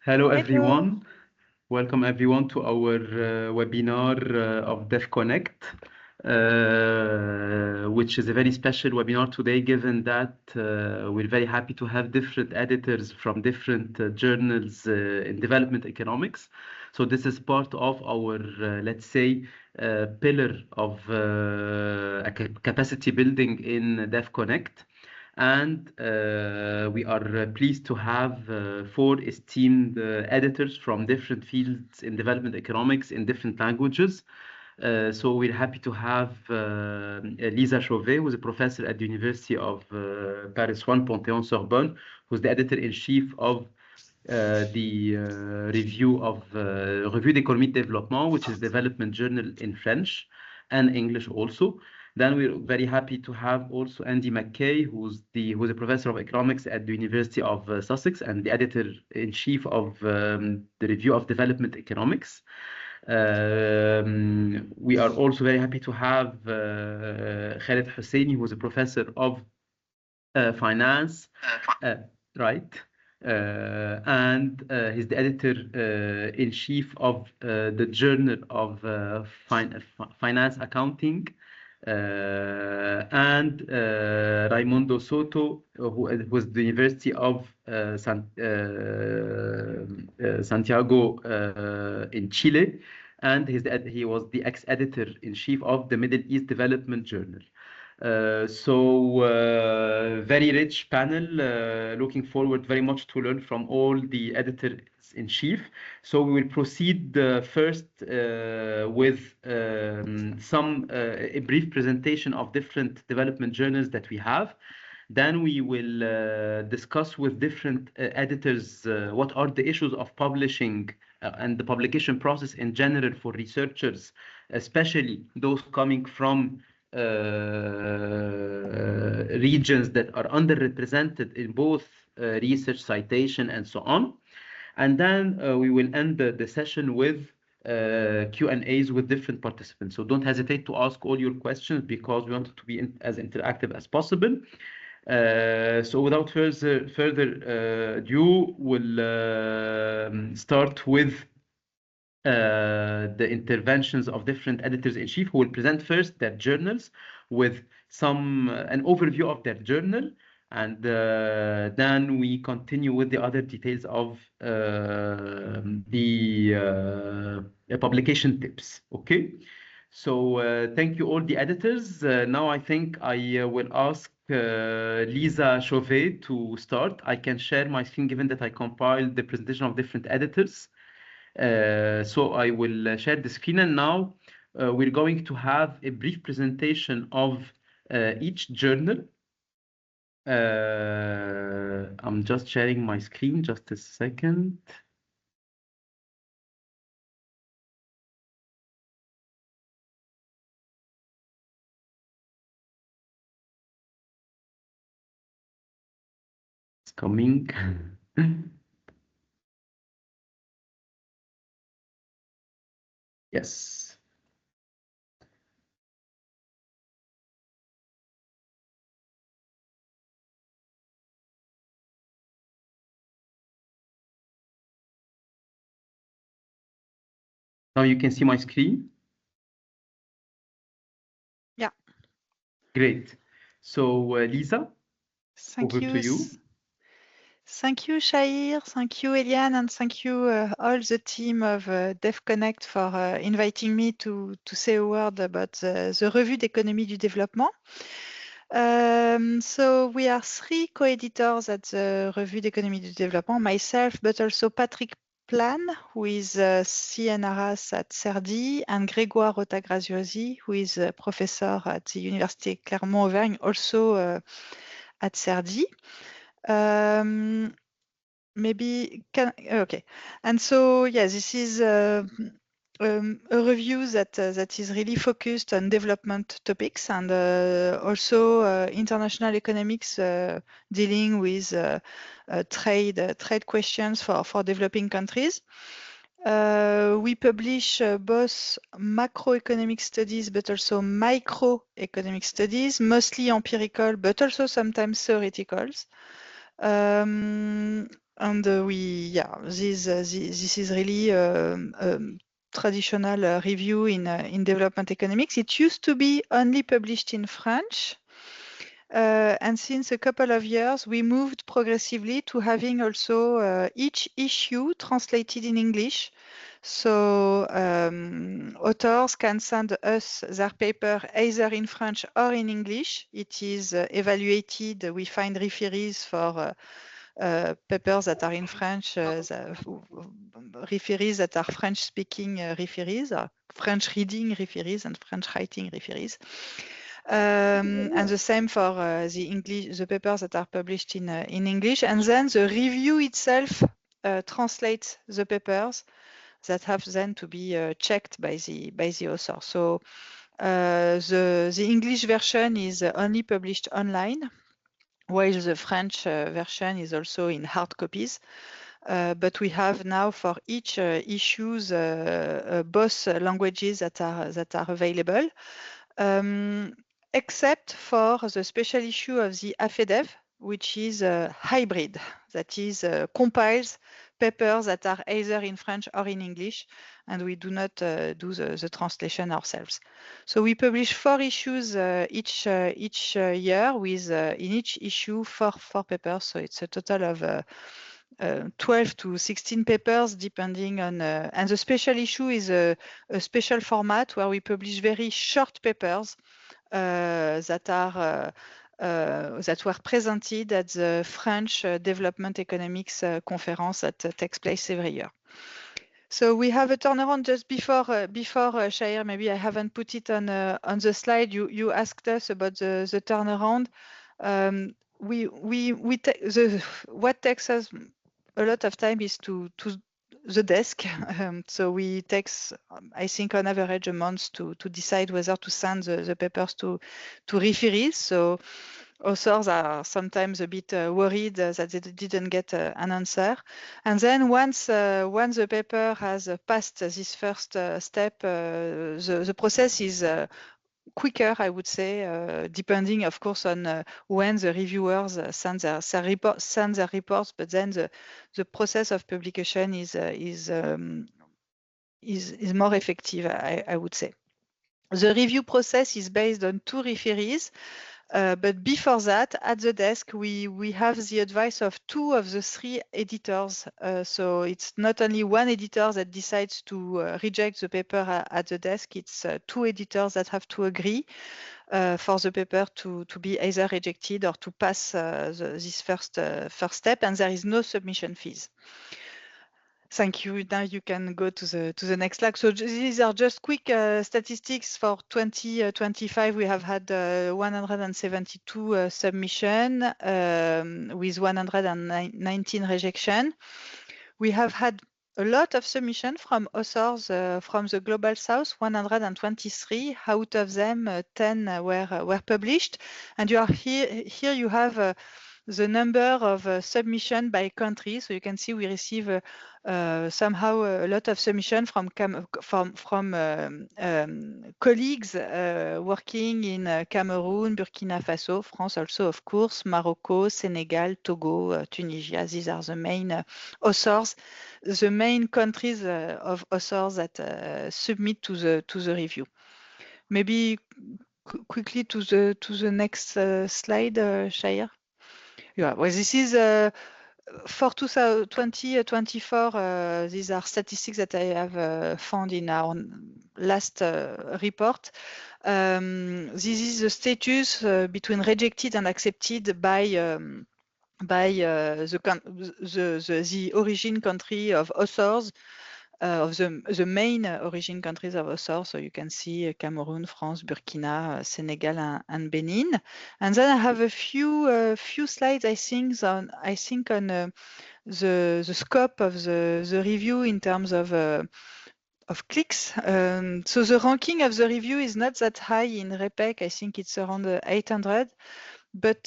Hello, Hello. everyone. Welcome, everyone, to our webinar of DEV-Connec, which is a very special webinar today, given that we're very happy to have different editors from different journals in development economics. So this is part of our, let's say, pillar of capacity building in DEV-Connec. And we are pleased to have 4 esteemed editors from different fields in development economics in different languages. So we're happy to have Lisa Chauvet, who's a professor at the University of Paris 1 Panthéon-Sorbonne, who's the editor-in-chief of the review of Revue d'Économie de Développement, which is a development journal in French and English also. Then we're very happy to have also Andy McKay, who's a professor of economics at the University of Sussex and the editor-in-chief of the Review of Development Economics. We are also very happy to have Khaled Hussainey, who is a professor of finance, right? And he's the editor-in-chief of the Journal of Finance Accounting. And Raimundo Soto, who was the University of Santiago in Chile, and he was the ex-editor-in-chief of the Middle East Development Journal. Very rich panel, looking forward very much to learn from all the editors-in-chief. So we will proceed first with a brief presentation of different development journals that we have. Then we will discuss with different editors what are the issues of publishing and the publication process in general for researchers, especially those coming from regions that are underrepresented in both research, citation, and so on. And then we will end the session with Q&As with different participants. So don't hesitate to ask all your questions because we want it to be as interactive as possible. So without further ado, we'll start with the interventions of different editors-in-chief who will present first their journals with an overview of their journal, and then we continue with the other details of the publication tips. Okay, so thank you all the editors. Now I think I will ask Lisa Chauvet to start. I can share my screen given that I compiled the presentation of different editors. So I will share the screen, and now we're going to have a brief presentation of each journal. I'm just sharing my screen, just a second. It's coming. Yes. Now you can see my screen. Yeah. Great. So Lisa, over to you. Thank you, Shahir. Thank you, Eliane, and thank you all the team of DEV-Connec for inviting me to say a word about the Revue d'Économie du Développement. So we are 3 co-editors at the Revue d'Économie du Développement, myself, but also Patrick Plan, who is CNRS at CERDI, and Grégoire Rota-Graziosi, who is a professor at the University Clermont-Auvergne, also at CERDI. Okay. And so, yeah, this is a review that is really focused on development topics and also international economics dealing with trade questions for developing countries. We publish both macroeconomic studies but also microeconomic studies, mostly empirical but also sometimes theoreticals. And this is really traditional review in development economics. It used to be only published in French. And since a couple of years, we moved progressively to having also each issue translated in English. So authors can send us their paper either in French or in English. It is evaluated. We find referees for papers that are in French, referees that are French-speaking referees, French reading referees, and French writing referees. And the same for the papers that are published in English. And then the review itself translates the papers that have then to be checked by the author. So the English version is only published online, while the French version is also in hard copies. But we have now for each issues both languages that are available. Except for the special issue of the AFEDEV, which is a hybrid, that is compiles papers that are either in French or in English, and we do not do the translation ourselves. So we publish 4 issues each year with in each issue four papers, so it's a total of 12 to 16 papers depending on, and the special issue is a special format where we publish very short papers that were presented at the French Development Economics conference that takes place every year. So we have a turnaround just before Shahir. Maybe I haven't put it on the slide. You asked us about the turnaround. What takes us a lot of time is to the desk. So we takes, I think, on average a month to decide whether to send the papers to referees. So authors are sometimes a bit worried that they didn't get an answer. And then once the paper has passed this first step, the process is quicker, I would say, depending, of course, on when the reviewers send their reports. But then the process of publication is more effective, I would say. The review process is based on 2 referees. But before that, at the desk, we have the advice of 2 of the 3 editors. So it's not only one editor that decides to reject the paper at the desk, it's 2 editors that have to agree for the paper to be either rejected or to pass this first step, and there is no submission fees. Thank you. Now you can go to the next slide. So these are just quick statistics for 2025. We have had 172 submissions with 119 rejection. We have had a lot of submissions from authors from the Global South, 123. Out of them, 10 were published. And you are here you have the number of submission by country. So you can see we receive somehow a lot of submission from colleagues working in Cameroon, Burkina Faso, France also, of course, Morocco, Senegal, Togo, Tunisia. These are the main authors, the main countries of authors that submit to the review. Maybe quickly to the next slide, Shahir. Yeah, well, this is for 2024. These are statistics that I have found in our last report. This is the status between rejected and accepted by the origin country of authors. Of the main origin countries of authors, so you can see Cameroon, France, Burkina, Senegal, and Benin. And then I have a few slides, I think on the scope of the review in terms of clicks. So the ranking of the review is not that high in REPEC. I think it's around 800. But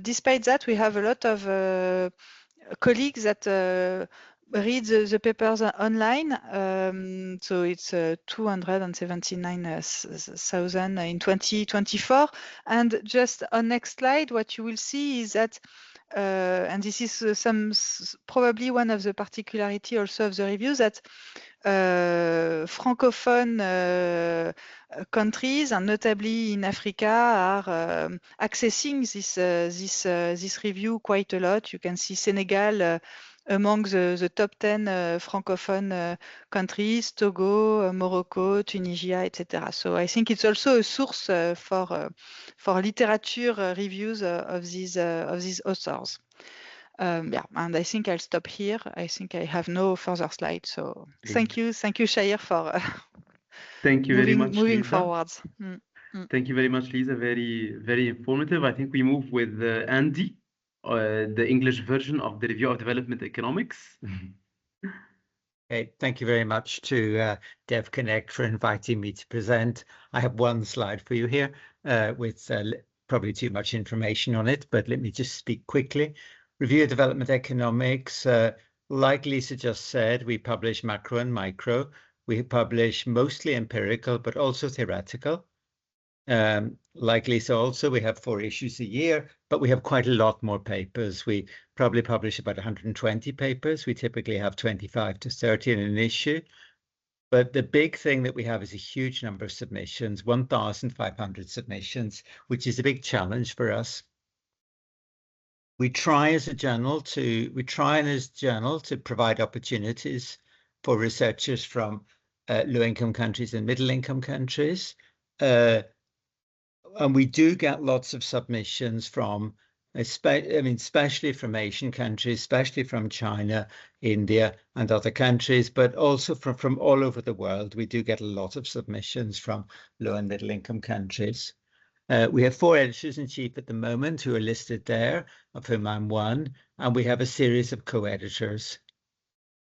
despite that, we have a lot of colleagues that read the papers online. So it's 279,000 in 2024. And just on next slide, what you will see is that and this is probably one of the particularity also of the review, that francophone countries, and notably in Africa, are accessing this review quite a lot. You can see Senegal among the top 10 francophone countries, Togo, Morocco, Tunisia, etc. So I think it's also a source for literature reviews of these authors. Yeah, and I think I'll stop here. I think I have no further slides. So thank you, Shahir, for Thank you very much, moving Lisa. forwards. Thank you very much, Lisa. Very, very informative. I think we move with Andy, the English version of the Review of Development Economics. Okay, thank you very much to DEV-Connec for inviting me to present. I have one slide for you here with probably too much information on it, but let me just speak quickly. Review of Development Economics, like Lisa just said, we publish macro and micro. We publish mostly empirical, but also theoretical. Like Lisa also, we have 4 issues a year, but we have quite a lot more papers. We probably publish about 120 papers. We typically have 25 to 30 in an issue. But the big thing that we have is a huge number of submissions, 1,500 submissions, which is a big challenge for us. We try as a journal to provide opportunities for researchers from low-income countries and middle-income countries. And we do get lots of submissions from, especially from Asian countries, especially from China, India, and other countries, but also from all over the world. We do get a lot of submissions from low and middle income countries. We have 4 editors-in-chief at the moment who are listed there, of whom I'm one, and we have a series of co-editors.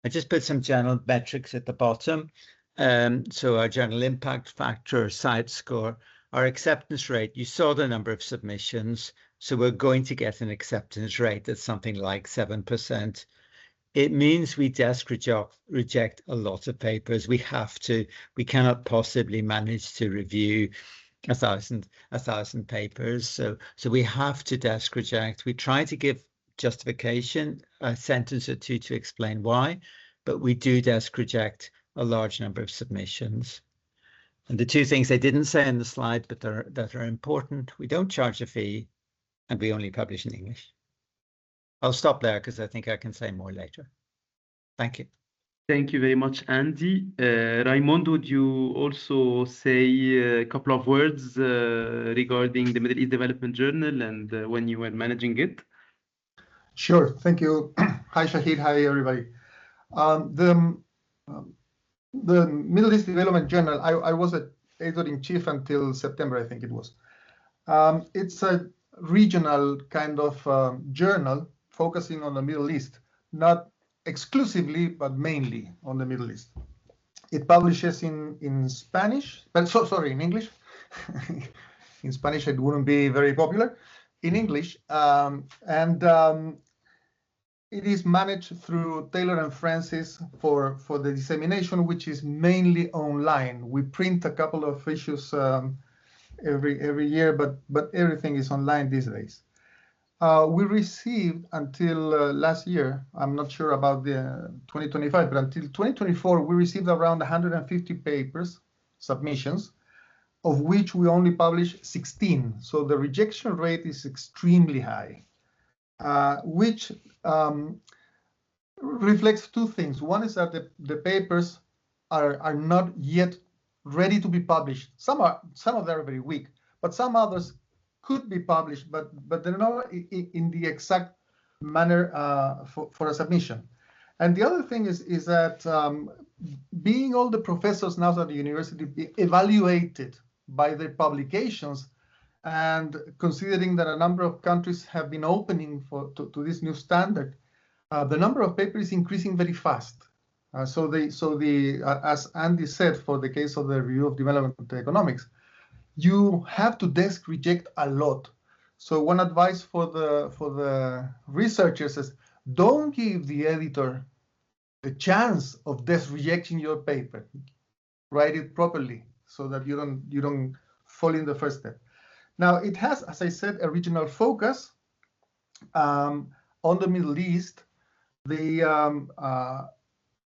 I just put some journal metrics at the bottom. So our journal impact factor, or site score, our acceptance rate, you saw the number of submissions, so we're going to get an acceptance rate that's something like 7%. It means we desk reject a lot of papers. We have to, we cannot possibly manage to review a thousand papers. So we have to desk reject. We try to give justification, a sentence or two to explain why, but we do desk reject a large number of submissions. And the 2 things I didn't say in the slide, but that are important, we don't charge a fee, and we only publish in English. I'll stop there because I think I can say more later. Thank you. Thank you very much, Andy. Raimundo, would you also say a couple of words regarding the Middle East Development Journal and when you were managing it? Sure, thank you. Hi, Shahid. Hi, everybody. The Middle East Development Journal, I was an editor-in-chief until September, I think it was. It's a regional kind of journal focusing on the Middle East, not exclusively, but mainly on the Middle East. It publishes in Spanish, but sorry, in English. In Spanish, it wouldn't be very popular. In English, it is managed through Taylor and Francis for the dissemination, which is mainly online. We print a couple of issues every year, but everything is online these days. We received until last year, I'm not sure about the 2025, but until 2024, we received around 150 papers, submissions, of which we only published 16. So the rejection rate is extremely high, which reflects 2 things. One is that the papers are not yet ready to be published. Some of them are very weak, but some others could be published, but they're not in the exact manner for a submission. And the other thing is that being all the professors now at the university evaluated by their publications, and considering that a number of countries have been opening to this new standard, the number of papers is increasing very fast. As Andy said, for the case of the Review of Development Economics, you have to desk reject a lot. So one advice for the researchers is don't give the editor the chance of desk rejecting your paper. Write it properly so that you don't fall in the first step. Now, it has, as I said, a regional focus. On the Middle East, the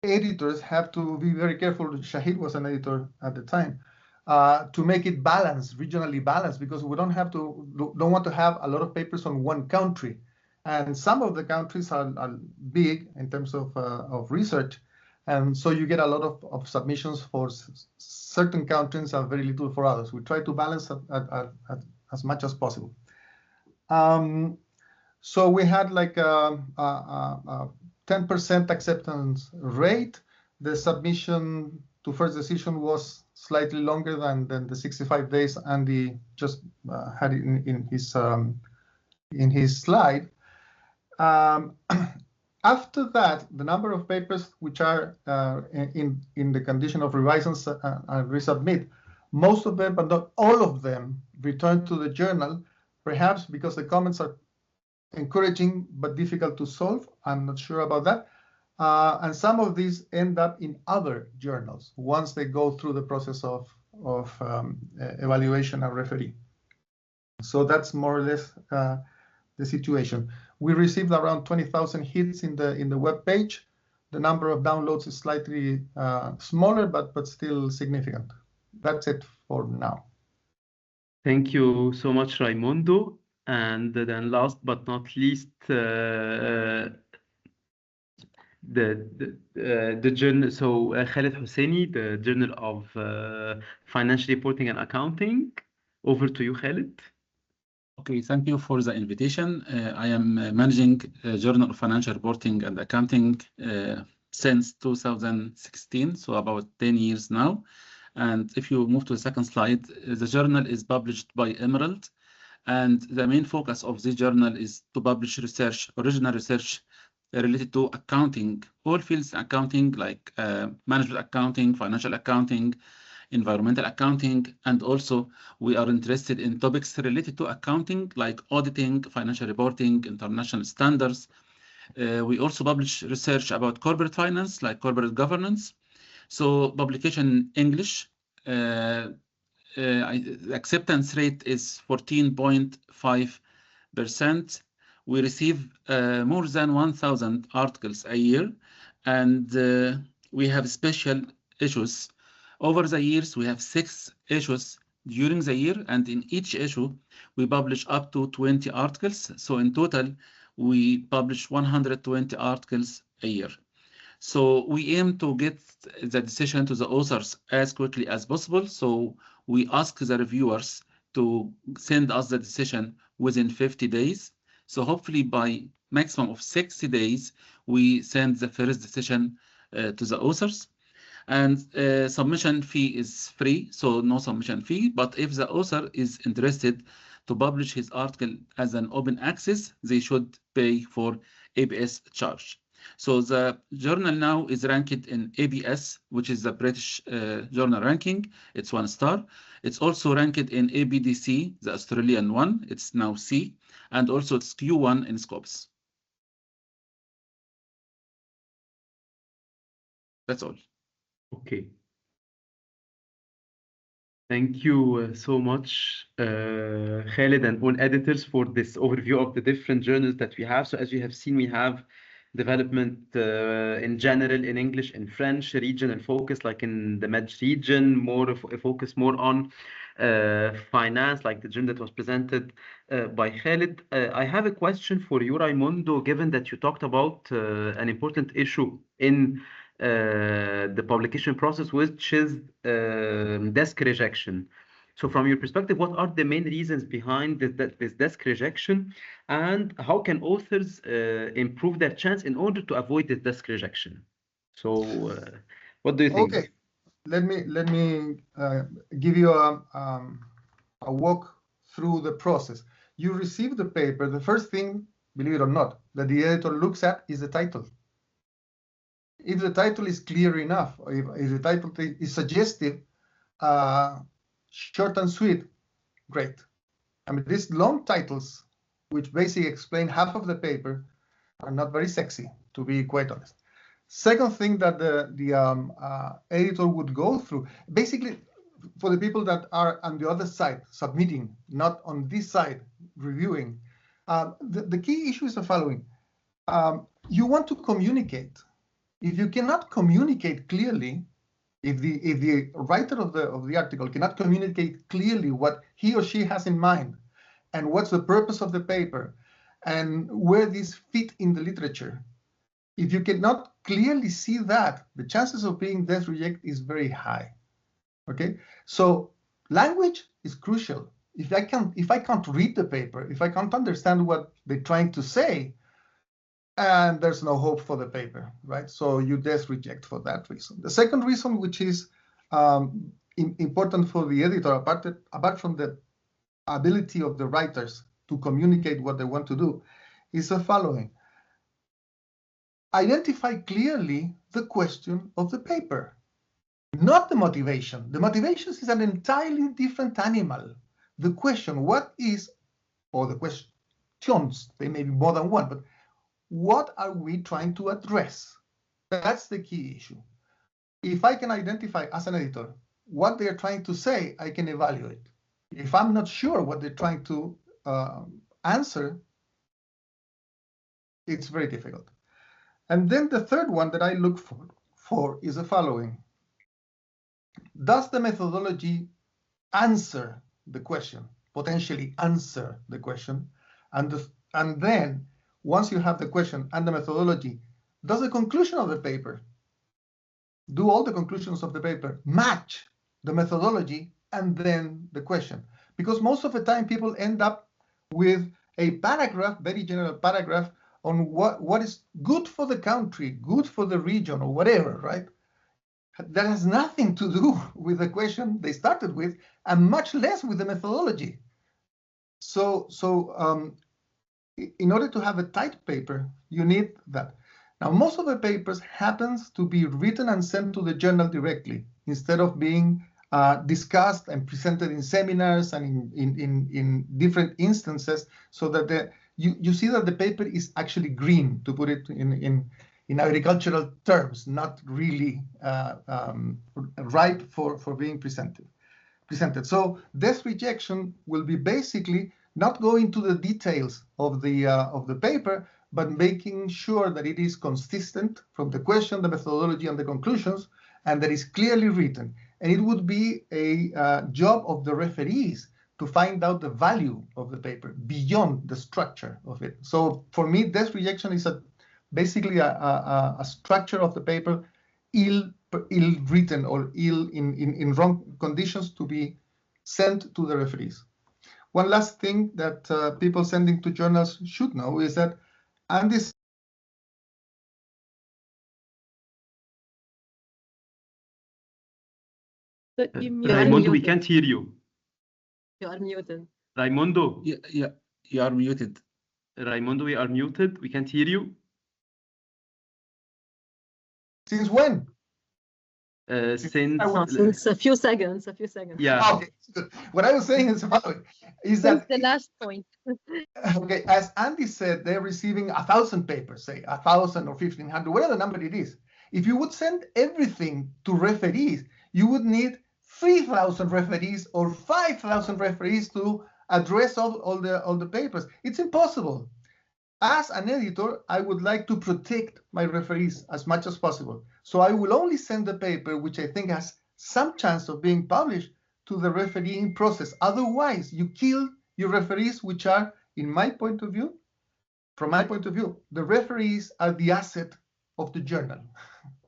editors have to be very careful. Shahid was an editor at the time, to make it balanced, regionally balanced, because we don't want to have a lot of papers on one country. And some of the countries are big in terms of research. And so you get a lot of submissions for certain countries and very little for others. We try to balance as much as possible. So we had like a 10% acceptance rate. The submission to first decision was slightly longer than the 65 days Andy just had in his slide. After that, the number of papers which are in the condition of revise and resubmit, most of them, but not all of them, return to the journal, perhaps because the comments are encouraging but difficult to solve. I'm not sure about that. And some of these end up in other journals once they go through the process of evaluation and referee. So that's more or less the situation. We received around 20,000 hits in the web page. The number of downloads is slightly smaller, but still significant. That's it for now. Thank you so much, Raimundo. And then last but not least, the journal. So Khaled Hussainey, the Journal of Financial Reporting and Accounting. Over to you, Khaled. Okay, thank you for the invitation. I am managing Journal of Financial Reporting and Accounting since 2016, so about 10 years now. And if you move to the second slide, the journal is published by Emerald. And the main focus of this journal is to publish research, original research related to accounting, all fields accounting, like management accounting, financial accounting, environmental accounting, and also we are interested in topics related to accounting like auditing, financial reporting, international standards. We also publish research about corporate finance, like corporate governance. So publication in English, acceptance rate is 14.5%. We receive more than 1,000 articles a year, and we have special issues. Over the years, we have 6 issues during the year, and in each issue, we publish up to 20 articles. So in total, we publish 120 articles a year. So we aim to get the decision to the authors as quickly as possible. So we ask the reviewers to send us the decision within 50 days. So hopefully by maximum of 60 days, we send the first decision to the authors. And submission fee is free, so no submission fee. But if the author is interested to publish his article as an open access, they should pay for ABS charge. So the journal now is ranked in ABS, which is the British journal ranking. It's 1 star. It's also ranked in ABDC, the Australian one. It's now C, and also it's Q1 in Scopus. That's all. Okay. Thank you so much, Khaled, and all editors for this overview of the different journals that we have. So as you have seen, we have development in general in English and French, regional focus, like in the Med region, more of a focus more on finance, like the journal that was presented by Khaled. I have a question for you, Raimundo, given that you talked about an important issue in the publication process, which is desk rejection. So from your perspective, what are the main reasons behind this desk rejection, and how can authors improve their chance in order to avoid this desk rejection? So what do you think? Okay, let me give you a walk through the process. You receive the paper. The first thing, believe it or not, that the editor looks at is the title. If the title is clear enough, or if the title is suggestive, short and sweet, great. I mean, these long titles, which basically explain half of the paper, are not very sexy, to be quite honest. Second thing that the editor would go through, basically, for the people that are on the other side submitting, not on this side reviewing, The key issue is the following. You want to communicate. If you cannot communicate clearly, if the writer of the article cannot communicate clearly what he or she has in mind and what's the purpose of the paper and where these fit in the literature, if you cannot clearly see that, the chances of being death reject is very high. Okay, so language is crucial. If I can't read the paper, if I can't understand what they're trying to say, and there's no hope for the paper, right? So you death reject for that reason. The second reason, which is important for the editor, apart from the ability of the writers to communicate what they want to do, is the following. Identify clearly the question of the paper, not the motivation. The motivation is an entirely different animal. The question, what is, or the questions, they may be more than one, but what are we trying to address? That's the key issue. If I can identify as an editor what they are trying to say, I can evaluate. If I'm not sure what they're trying to answer, it's very difficult. And then the third one that I look for is the following. Does the methodology answer the question, potentially answer the question? And then, once you have the question and the methodology, does the conclusion of the paper, do all the conclusions of the paper match the methodology and then the question? Because most of the time people end up with a paragraph, very general paragraph, on what is good for the country, good for the region, or whatever, right? That has nothing to do with the question they started with, and much less with the methodology. So in order to have a tight paper, you need that. Now, most of the papers happens to be written and sent to the journal directly, instead of being discussed and presented in seminars and in different instances, so that you see that the paper is actually green, to put it in agricultural terms, not really ripe for being presented. So death rejection will be basically not going to the details of the paper, but making sure that it is consistent from the question, the methodology, and the conclusions, and that is clearly written. And it would be a job of the referees to find out the value of the paper beyond the structure of it. So for me, death rejection is basically a structure of the paper ill written or ill in wrong conditions to be sent to the referees. One last thing that people sending to journals should know is that, and this Raimundo, we can't hear you. You are muted. Raimundo. Yeah, you are muted. Raimundo, we are muted. We can't hear you. Since when? Since a few seconds. Yeah. Okay, good. What I was saying is the following: is Since that the last point. okay? As Andy said, they're receiving 1,000 papers, say 1,000 or 1,500, whatever number it is. If you would send everything to referees, you would need 3,000 referees or 5,000 referees to address all the papers. It's impossible. As an editor, I would like to protect my referees as much as possible. So I will only send the paper which I think has some chance of being published to the refereeing process. Otherwise, you kill your referees, which are, in my point of view, from my point of view, the referees are the asset of the journal.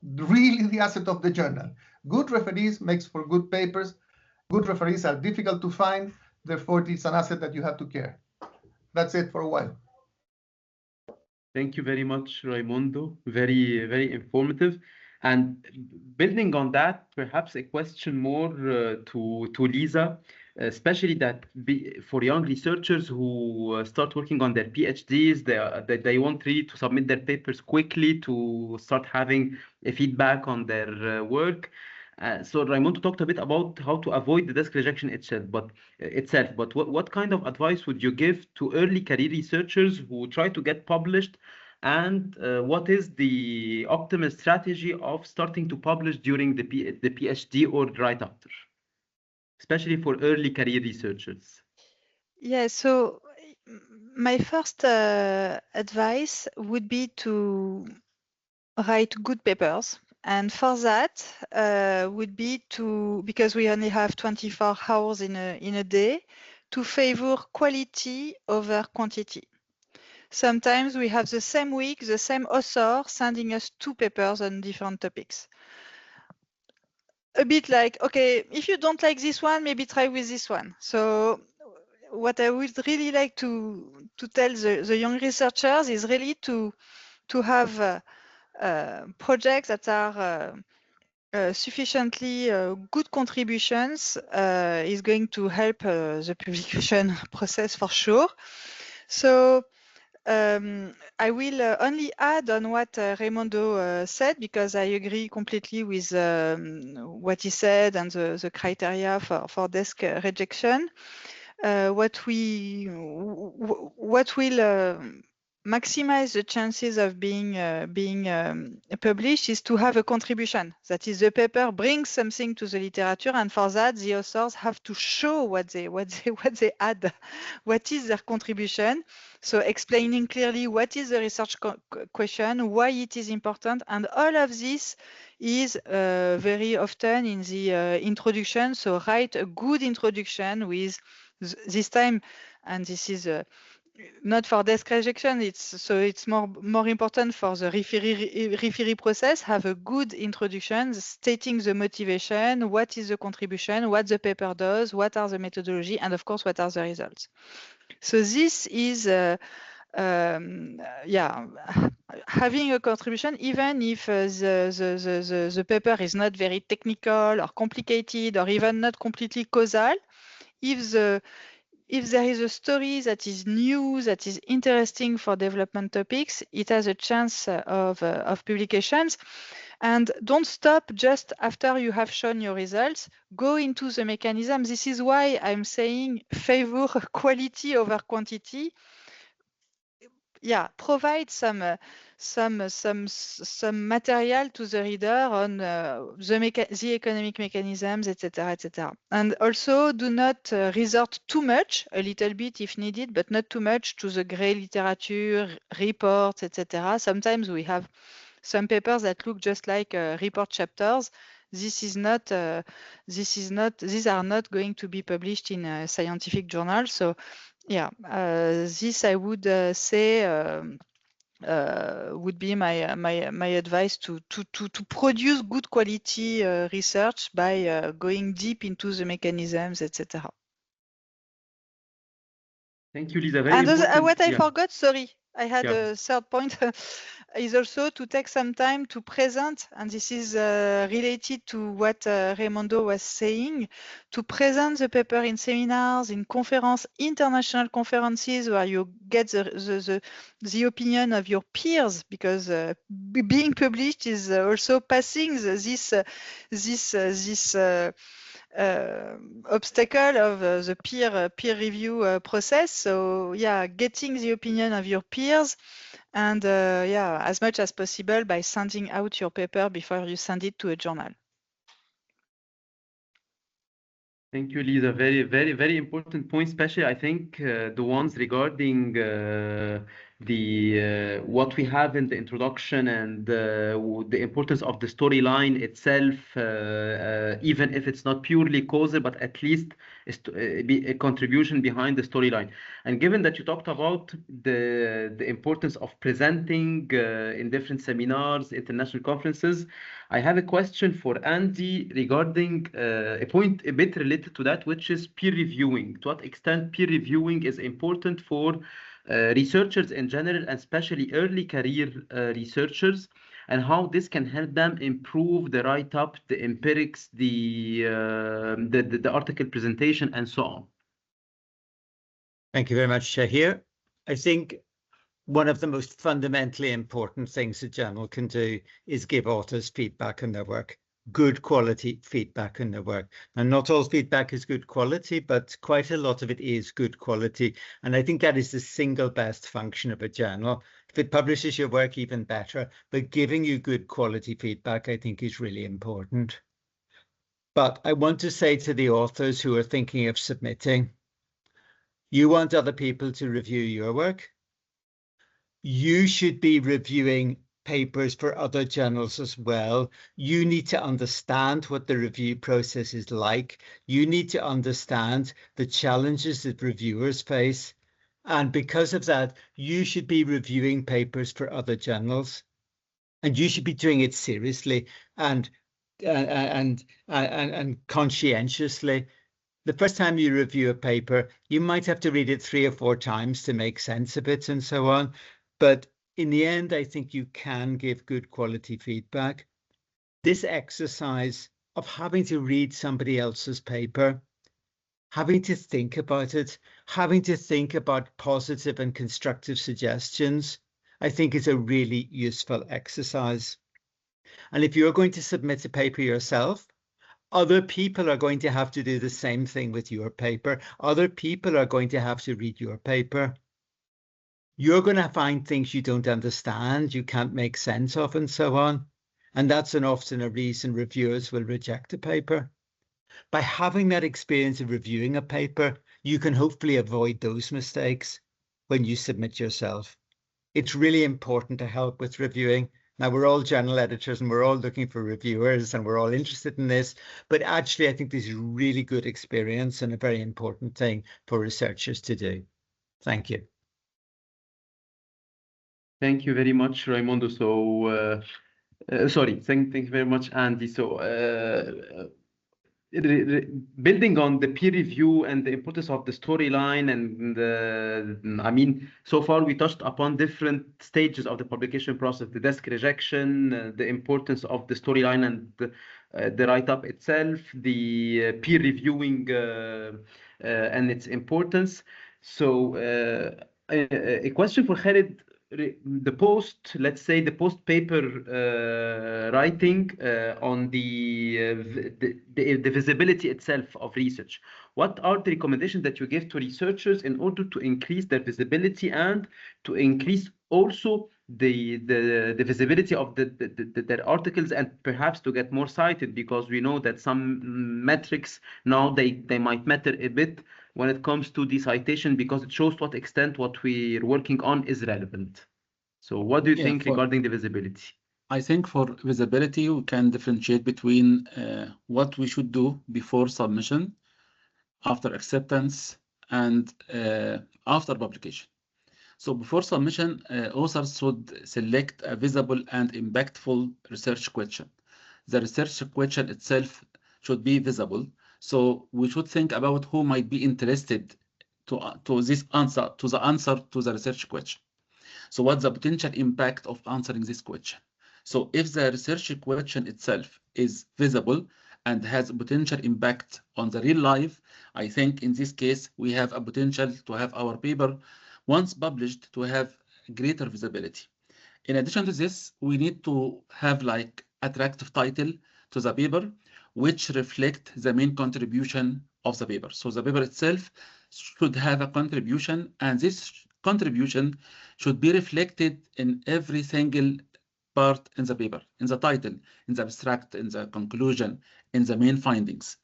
Really the asset of the journal. Good referees makes for good papers. Good referees are difficult to find. Therefore, it's an asset that you have to care. That's it for a while. Thank you very much, Raimundo. Very, very informative. And building on that, perhaps a question more to Lisa, especially that for young researchers who start working on their PhDs, they want really to submit their papers quickly to start having a feedback on their work. So Raimundo talked a bit about how to avoid the desk rejection itself, but what kind of advice would you give to early career researchers who try to get published, and what is the optimal strategy of starting to publish during the PhD or right after, especially for early career researchers? Yeah, so my first advice would be to write good papers. And for that would be to, because we only have 24 hours in a day, to favor quality over quantity. Sometimes we have the same week, the same author sending us 2 papers on different topics. A bit like, okay, if you don't like this one, maybe try with this one. So what I would really like to tell the young researchers is really to have projects that are sufficiently good contributions is going to help the publication process for sure. So I will only add on what Raimundo said, because I agree completely with what he said and the criteria for desk rejection. What will maximize the chances of being published is to have a contribution. That is, the paper brings something to the literature, and for that, the authors have to show what they add, what is their contribution. So explaining clearly what is the research question, why it is important, and all of this is very often in the introduction. So write a good introduction with this time, and this is not for desk rejection, it's more important for the referee process. Have a good introduction stating the motivation, what is the contribution, what the paper does, what are the methodology, and of course what are the results. So this is having a contribution, even if the paper is not very technical or complicated or even not completely causal. If there is a story that is new, that is interesting for development topics, it has a chance of publications. And don't stop just after you have shown your results. Go into the mechanism. This is why I'm saying favor quality over quantity. Yeah, provide some material to the reader on the economic mechanisms, etc., etc. And also do not resort too much, a little bit if needed, but not too much, to the gray literature, reports, etc. Sometimes we have some papers that look just like report chapters. These are not going to be published in a scientific journal. So yeah, this I would say would be my advice to produce good quality research by going deep into the mechanisms, etc. Thank you, Lisa. And what I forgot, sorry, I had Yeah. a third point, is also to take some time to present, and this is related to what Raimundo was saying, to present the paper in seminars, in international conferences, where you get the opinion of your peers, because being published is also passing this obstacle of the peer review process. So yeah, getting the opinion of your peers, and yeah, as much as possible by sending out your paper before you send it to a journal. Thank you, Lisa. Very, very, very important point, especially I think the ones regarding what we have in the introduction and the importance of the storyline itself, even if it's not purely causal, but at least a contribution behind the storyline. And given that you talked about the importance of presenting in different seminars, international conferences, I have a question for Andy regarding a point a bit related to that, which is peer reviewing. To what extent peer reviewing is important for researchers in general, and especially early career researchers, and how this can help them improve the write-up, the empirics, the article presentation, and so on. Thank you very much, Shahir. I think one of the most fundamentally important things a journal can do is give authors feedback on their work, good quality feedback on their work. And not all feedback is good quality, but quite a lot of it is good quality. And I think that is the single best function of a journal. If it publishes your work, even better, but giving you good quality feedback, I think, is really important. But I want to say to the authors who are thinking of submitting, You want other people to review your work. You should be reviewing papers for other journals as well. You need to understand what the review process is like. You need to understand the challenges that reviewers face. And because of that, you should be reviewing papers for other journals. And you should be doing it seriously and conscientiously. The first time you review a paper, you might have to read it 3 or 4 times to make sense of it and so on. But in the end, I think you can give good quality feedback. This exercise of having to read somebody else's paper, having to think about it, having to think about positive and constructive suggestions, I think is a really useful exercise. And if you're going to submit a paper yourself, other people are going to have to do the same thing with your paper. Other people are going to have to read your paper. You're going to find things you don't understand, you can't make sense of, and so on. And that's often a reason reviewers will reject a paper. By having that experience of reviewing a paper, you can hopefully avoid those mistakes when you submit yourself. It's really important to help with reviewing. Now, we're all journal editors and we're all looking for reviewers and we're all interested in this. But actually, I think this is a really good experience and a very important thing for researchers to do. Thank you. Thank you very much, Raimundo. So, thank you very much, Andy. So, building on the peer review and the importance of the storyline, and I mean, so far we touched upon different stages of the publication process: the desk rejection, the importance of the storyline and the write-up itself, the peer reviewing and its importance. So, a question for Khaled. The post, let's say the post paper writing on the visibility itself of research. What are the recommendations that you give to researchers in order to increase their visibility and to increase also the visibility of their articles and perhaps to get more cited, because we know that some metrics now they might matter a bit when it comes to the citation, because it shows to what extent what we're working on is relevant. So what do you think regarding the visibility? I think for visibility, we can differentiate between what we should do before submission, after acceptance, and after publication. So before submission, authors should select a visible and impactful research question. The research question itself should be visible. So we should think about who might be interested to this answer, to the answer to the research question. So what's the potential impact of answering this question? So if the research question itself is visible and has a potential impact on the real life, I think in this case, we have a potential to have our paper, once published, to have greater visibility. In addition to this, we need to have like attractive title to the paper, which reflect the main contribution of the paper. So the paper itself should have a contribution, and this contribution should be reflected in every single part in the paper, in the title, in the abstract, in the conclusion, in the main findings.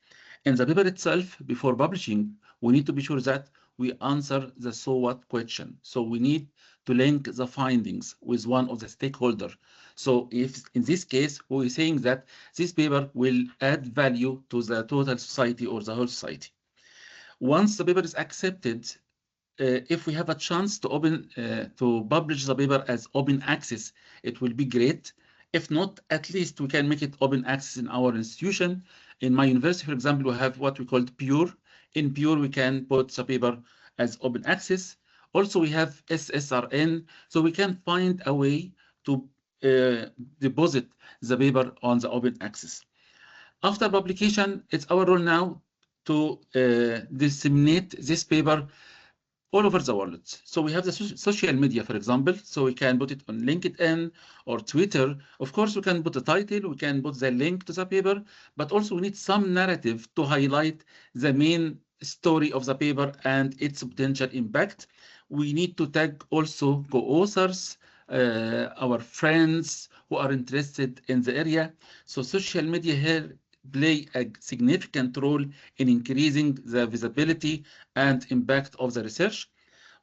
In the paper itself, before publishing, we need to be sure that we answer the so what question. So we need to link the findings with one of the stakeholders. So if in this case, we're saying that this paper will add value to the total society or the whole society. Once the paper is accepted, if we have a chance to publish the paper as open access, it will be great. If not, at least we can make it open access in our institution. In my university, for example, we have what we call Pure. In Pure, we can put the paper as open access. Also, we have SSRN, so we can find a way to deposit the paper on the open access. After publication, it's our role now to disseminate this paper all over the world. So we have the social media, for example, so we can put it on LinkedIn or Twitter. Of course, we can put the title, we can put the link to the paper, but also we need some narrative to highlight the main story of the paper and its potential impact. We need to tag also co-authors, our friends who are interested in the area. So social media here play a significant role in increasing the visibility and impact of the research.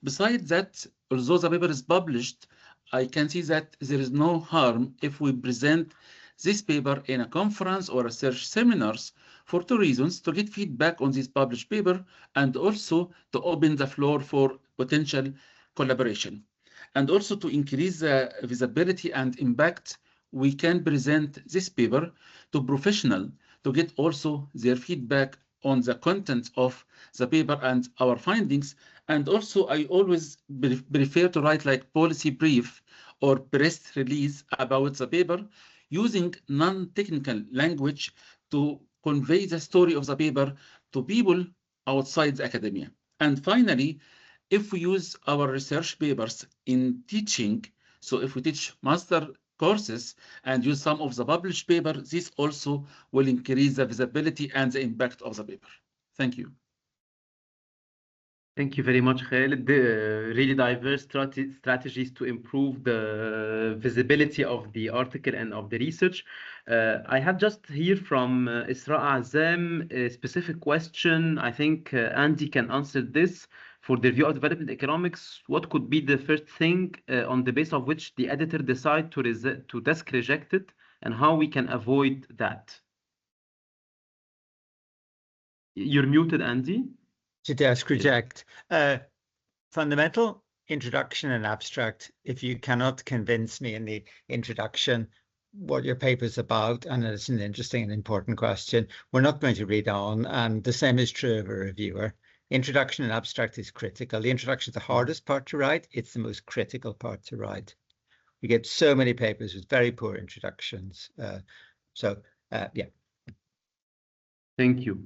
Besides that, although the paper is published, I can see that there is no harm if we present this paper in a conference or research seminars for two reasons: to get feedback on this published paper and also to open the floor for potential collaboration. And also to increase the visibility and impact, we can present this paper to professionals to get also their feedback on the content of the paper and our findings. And also, I always prefer to write like policy brief or press release about the paper using non-technical language to convey the story of the paper to people outside the academia. And finally, if we use our research papers in teaching, so if we teach master courses and use some of the published paper, this also will increase the visibility and the impact of the paper. Thank you. Thank you very much, Khaled. Really diverse strategies to improve the visibility of the article and of the research. I have just here from Isra Azam a specific question. I think Andy can answer this. For the review of development economics, what could be the first thing on the basis of which the editor decide to desk reject it, and how we can avoid that? You're muted, Andy. To desk reject. Fundamental, introduction, and abstract. If you cannot convince me in the introduction what your paper is about, and it's an interesting and important question, we're not going to read on. And the same is true of a reviewer. Introduction and abstract is critical. The introduction is the hardest part to write. It's the most critical part to write. We get so many papers with very poor introductions. Yeah. Thank you.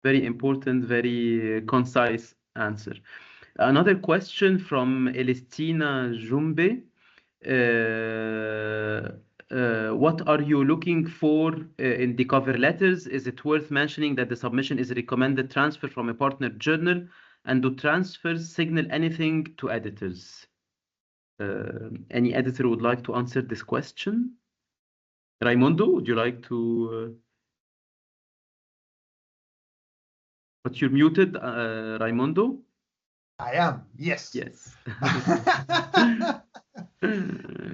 Very important, very concise answer. Another question from Elestina Jumbe. What are you looking for in the cover letters? Is it worth mentioning that the submission is a recommended transfer from a partner journal? And do transfers signal anything to editors? Any editor would like to answer this question? Raimundo, would you like to? But you're muted, Raimundo. I am, yes. Yes.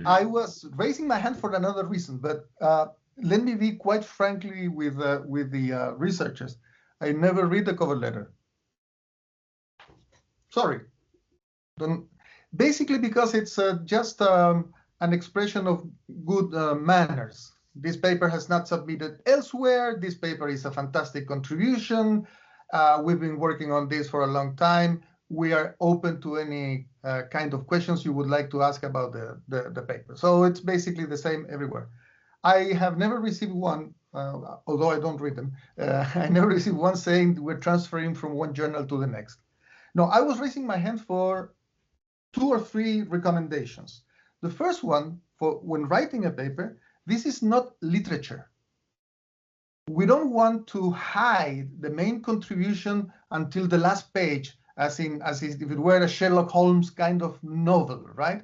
I was raising my hand for another reason, but let me be quite frankly with the researchers. I never read the cover letter. Sorry. Basically because it's just an expression of good manners. This paper has not submitted elsewhere. This paper is a fantastic contribution. We've been working on this for a long time. We are open to any kind of questions you would like to ask about the paper. So it's basically the same everywhere. I have never received one, although I don't read them, I never received one saying we're transferring from one journal to the next. No, I was raising my hand for 2 or 3 recommendations. The first one, for when writing a paper, this is not literature. We don't want to hide the main contribution until the last page, as if it were a Sherlock Holmes kind of novel, right?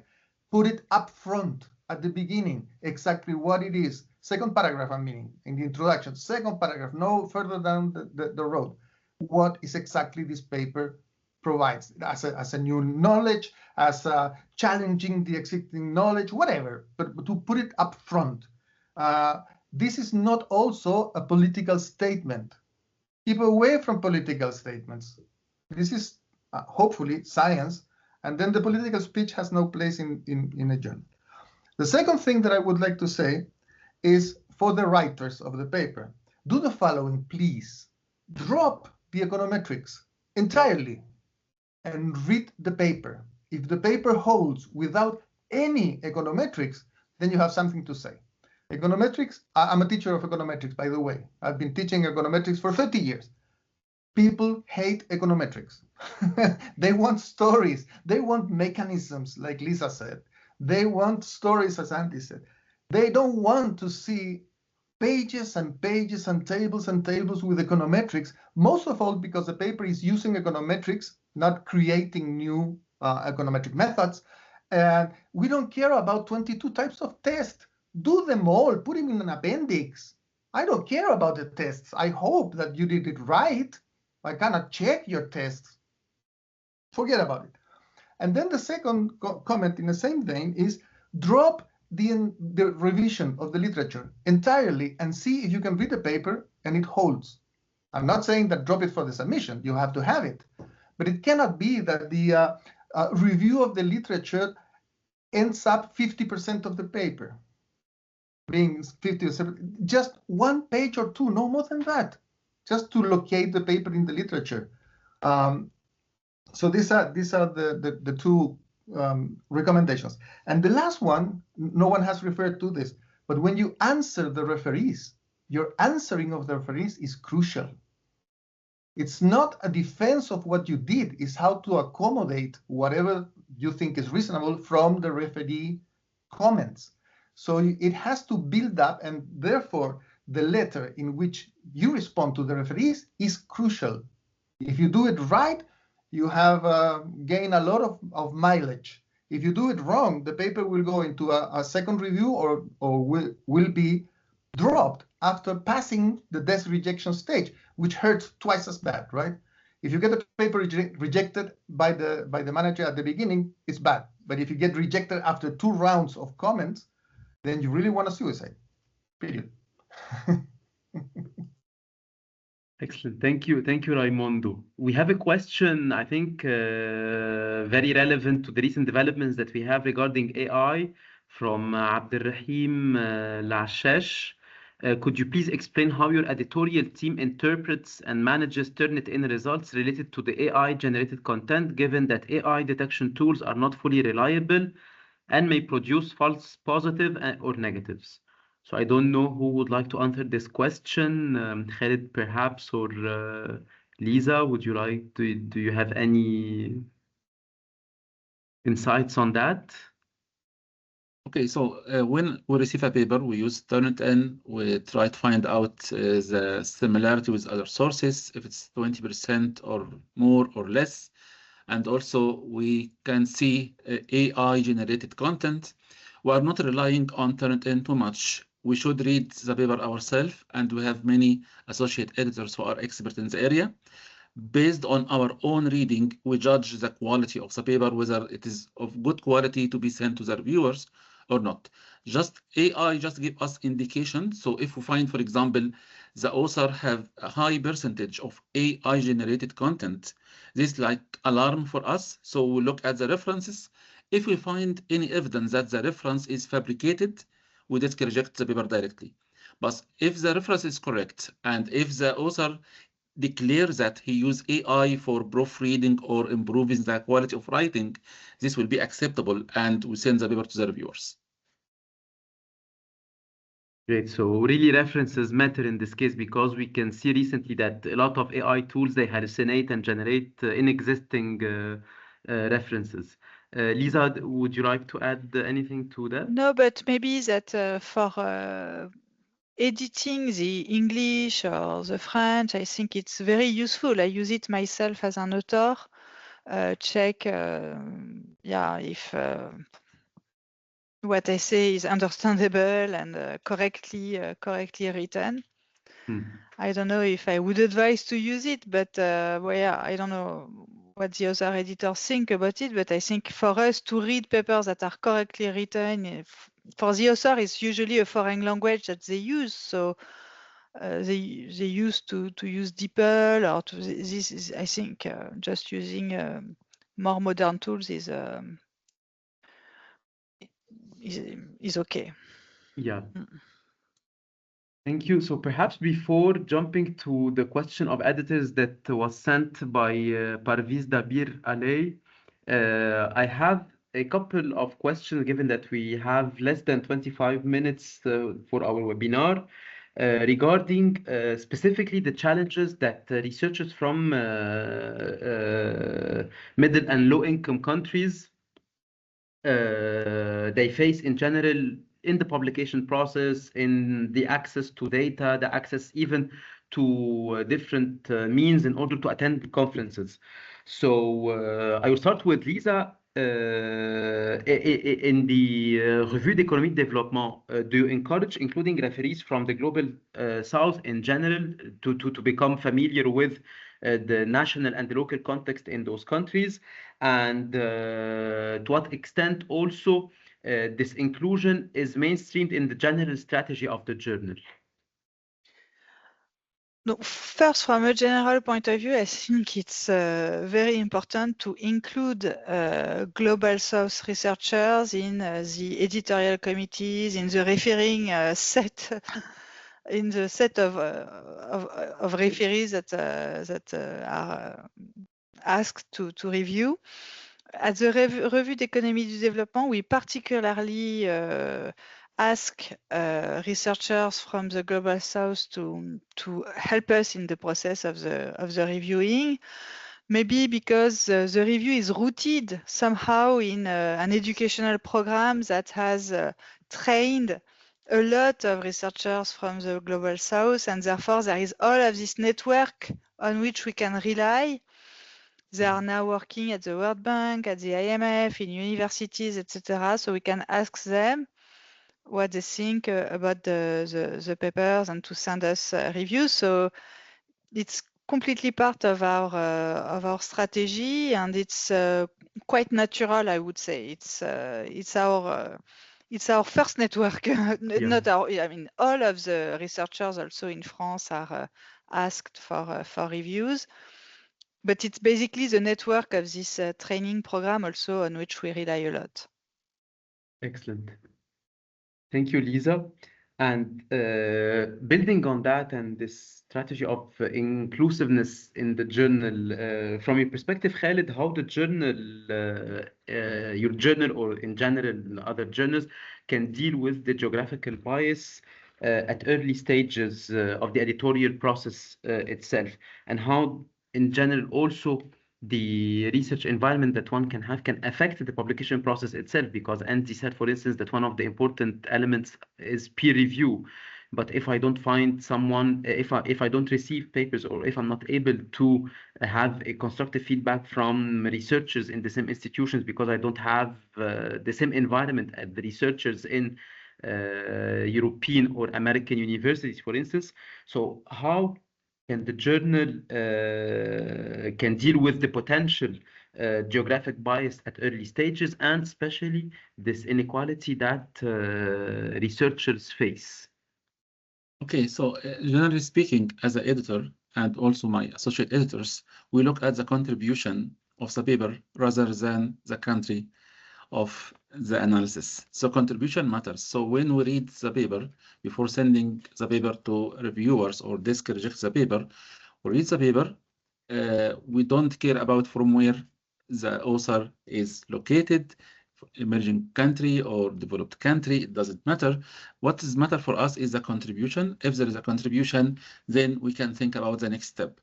Put it up front at the beginning, exactly what it is. Second paragraph, I mean, in the introduction. Second paragraph, no further down the road. What is exactly this paper provides as a new knowledge, as challenging the existing knowledge, whatever, but to put it up front. This is not also a political statement. Keep away from political statements. This is hopefully science, and then the political speech has no place in a journal. The second thing that I would like to say is for the writers of the paper, do the following, please. Drop the econometrics entirely and read the paper. If the paper holds without any econometrics, then you have something to say. Econometrics, I'm a teacher of econometrics, by the way. I've been teaching econometrics for 30 years. People hate econometrics. They want stories. They want mechanisms, like Lisa said. They want stories, as Andy said. They don't want to see pages and pages and tables with econometrics, most of all because the paper is using econometrics, not creating new econometric methods. And we don't care about 22 types of tests. Do them all, put them in an appendix. I don't care about the tests. I hope that you did it right. I cannot check your tests. Forget about it. And then the second comment in the same vein is drop the revision of the literature entirely and see if you can read the paper and it holds. I'm not saying that drop it for the submission. You have to have it. But it cannot be that the review of the literature ends up 50% of the paper. Being 50 or 70, just one page or two, no more than that, just to locate the paper in the literature. So these are the two recommendations. And the last one, no one has referred to this, but when you answer the referees, your answering of the referees is crucial. It's not a defense of what you did, it's how to accommodate whatever you think is reasonable from the referee comments. So it has to build up, and therefore the letter in which you respond to the referees is crucial. If you do it right, you have gained a lot of mileage. If you do it wrong, the paper will go into a second review or will be dropped after passing the desk rejection stage, which hurts twice as bad, right? If you get a paper rejected by the manager at the beginning, it's bad. But if you get rejected after 2 rounds of comments, then you really want a suicide, period. Excellent. Thank you, Raimundo. We have a question, I think, very relevant to the recent developments that we have regarding AI from Abdelrahim Lashesh. Could you please explain how your editorial team interprets and manages Turnitin results related to the AI-generated content, given that AI detection tools are not fully reliable and may produce false positive or negatives? So I don't know who would like to answer this question. Khaled, perhaps, or Lisa, would you like to? Do you have any insights on that? Okay, so when we receive a paper, we use Turnitin. We try to find out the similarity with other sources, if it's 20% or more or less. And also we can see AI-generated content. We are not relying on Turnitin too much. We should read the paper ourselves, and we have many associate editors who are experts in the area. Based on our own reading, we judge the quality of the paper, whether it is of good quality to be sent to the reviewers or not. Just AI just give us indication. So if we find, for example, the author have a high percentage of AI generated content, this is like alarm for us. So we look at the references. If we find any evidence that the reference is fabricated, we just reject the paper directly. But if the reference is correct, and if the author declares that he used AI for proofreading or improving the quality of writing, this will be acceptable, and we send the paper to the reviewers. Great. So really references matter in this case, because we can see recently that a lot of AI tools, they hallucinate and generate inexisting references. Lisa, would you like to add anything to that? No, but maybe that for editing the English or the French, I think it's very useful. I use it myself as an author. Check, if what I say is understandable and correctly written. I don't know if I would advise to use it, but I don't know what the other editors think about it. But I think for us to read papers that are correctly written, for the author, it's usually a foreign language that they use. So they used to use DeepL or to this is, I think, just using more modern tools is okay. Yeah. Thank you. So perhaps before jumping to the question of editors that was sent by Parviz Dabir Ali, I have a couple of questions, given that we have less than 25 minutes for our webinar, regarding specifically the challenges that researchers from middle and low income countries they face in general in the publication process, in the access to data, the access even to different means in order to attend conferences. So I will start with Lisa. in the Revue d'Économie Développement, do you encourage including referees from the Global South in general to become familiar with the national and the local context in those countries? And to what extent also this inclusion is mainstreamed in the general strategy of the journal? No, first, from a general point of view, I think it's very important to include Global South researchers in the editorial committees, in the referring set, in the set of referees that are asked to review. At the Revue d'Économie du Développement, we particularly ask researchers from the Global South to help us in the process of the reviewing. Maybe because the review is rooted somehow in an educational program that has trained a lot of researchers from the Global South, and therefore there is all of this network on which we can rely. They are now working at the World Bank, at the IMF, in universities, etc. So we can ask them what they think about the papers and to send us reviews. So it's completely part of our strategy, and it's quite natural, I would say. It's our first network. Not our. I mean, all of the researchers also in France are asked for reviews. But it's basically the network of this training program also on which we rely a lot. Excellent. Thank you, Lisa. And building on that and this strategy of inclusiveness in the journal, from your perspective, Khaled, how the journal, your journal or in general other journals can deal with the geographical bias at early stages of the editorial process itself, and how in general also the research environment that one can have can affect the publication process itself, because Andy said, for instance, that one of the important elements is peer review. But if I don't find someone, if I don't receive papers, or if I'm not able to have a constructive feedback from researchers in the same institutions, because I don't have the same environment as the researchers in European or American universities, for instance. So how can the journal can deal with the potential geographic bias at early stages, and especially this inequality that researchers face? Okay, so generally speaking, as an editor and also my associate editors, we look at the contribution of the paper rather than the country of the analysis. So contribution matters. So when we read the paper, before sending the paper to reviewers or desk reject the paper, we read the paper, we don't care about from where the author is located, emerging country or developed country, it doesn't matter. What is matter for us is the contribution. If there is a contribution, then we can think about the next step.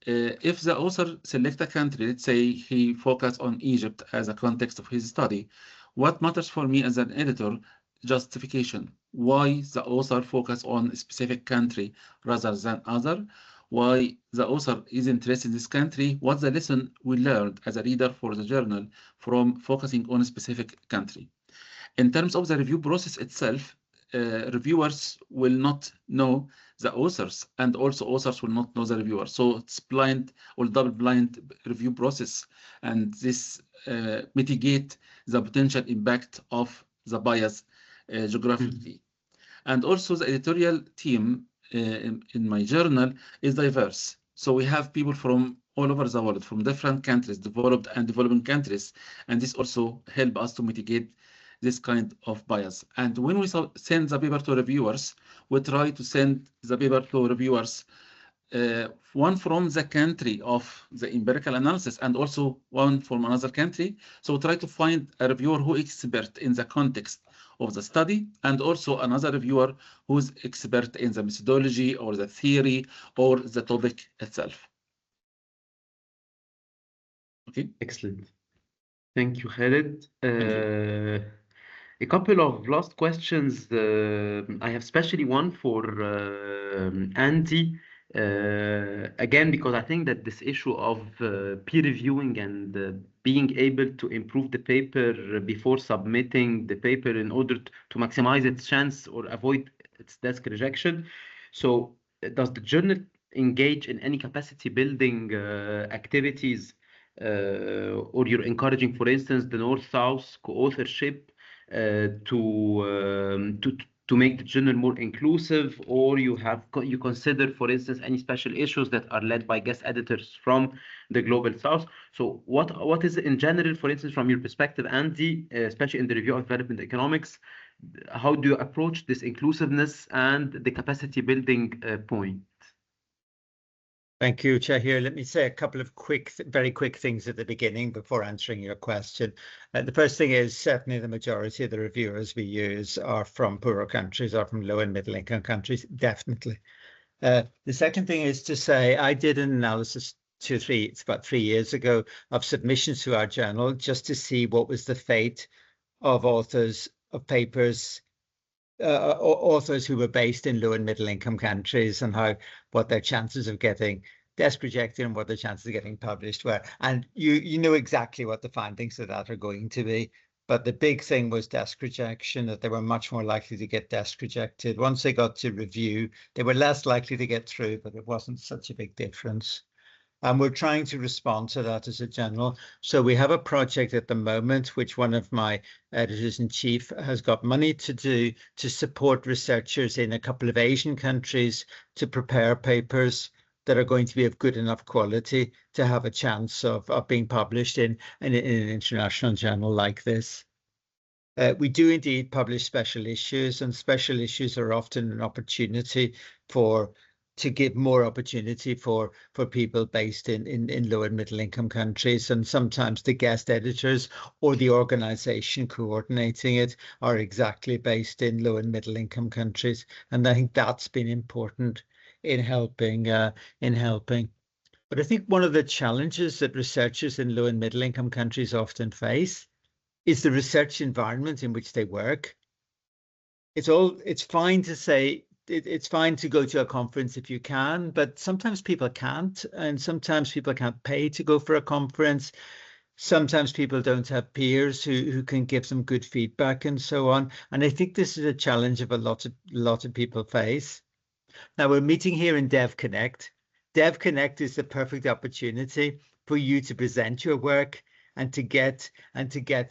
If the author select a country, let's say he focused on Egypt as a context of his study, what matters for me as an editor? Justification. Why the author focus on a specific country rather than other? Why the author is interested in this country? What's the lesson we learned as a reader for the journal from focusing on a specific country? In terms of the review process itself, reviewers will not know the authors, and also authors will not know the reviewers. So it's blind or double blind review process, and this mitigate the potential impact of the bias geographically. And also the editorial team in my journal is diverse. So we have people from all over the world, from different countries, developed and developing countries, and this also help us to mitigate this kind of bias. And when we send the paper to reviewers, we try to send the paper to reviewers, one from the country of the empirical analysis and also one from another country. So we try to find a reviewer who is expert in the context of the study, and also another reviewer who's expert in the methodology or the theory or the topic itself. Okay. Excellent. Thank you, Khaled. Thank you. A couple of last questions. I have especially one for Andy. Again, because I think that this issue of peer reviewing and being able to improve the paper before submitting the paper in order to maximize its chance or avoid its desk rejection. So does the journal engage in any capacity building activities, or you're encouraging, for instance, the North-South co-authorship to make the journal more inclusive, or you consider, for instance, any special issues that are led by guest editors from the Global South? So what is in general, for instance, from your perspective, Andy, especially in the review of development economics, how do you approach this inclusiveness and the capacity building point? Thank you, Chahir. Let me say a couple of very quick things at the beginning before answering your question. The first thing is certainly the majority of the reviewers we use are from poorer countries or from low and middle income countries, definitely. The second thing is to say I did an analysis it's about 3 years ago of submissions to our journal just to see what was the fate of authors of papers, authors who were based in low and middle income countries, and what their chances of getting desk rejected and what their chances of getting published were. And you know exactly what the findings of that are going to be. But the big thing was desk rejection, that they were much more likely to get desk rejected. Once they got to review, they were less likely to get through, but it wasn't such a big difference. And we're trying to respond to that as a general. So we have a project at the moment, which one of my editors-in-chief has got money to do to support researchers in a couple of Asian countries to prepare papers that are going to be of good enough quality to have a chance of being published in an international journal like this. We do indeed publish special issues, and special issues are often an opportunity to give more opportunity for people based in low and middle income countries. And sometimes the guest editors or the organization coordinating it are exactly based in low and middle income countries. And I think that's been important in helping. But I think one of the challenges that researchers in low and middle income countries often face is the research environment in which they work. It's fine to say, it's fine to go to a conference if you can, but sometimes people can't, and sometimes people can't pay to go for a conference. Sometimes people don't have peers who can give them good feedback and so on. And I think this is a challenge of a lot of people face. Now we're meeting here in DEV-Connec. DEV-Connec is the perfect opportunity for you to present your work and to get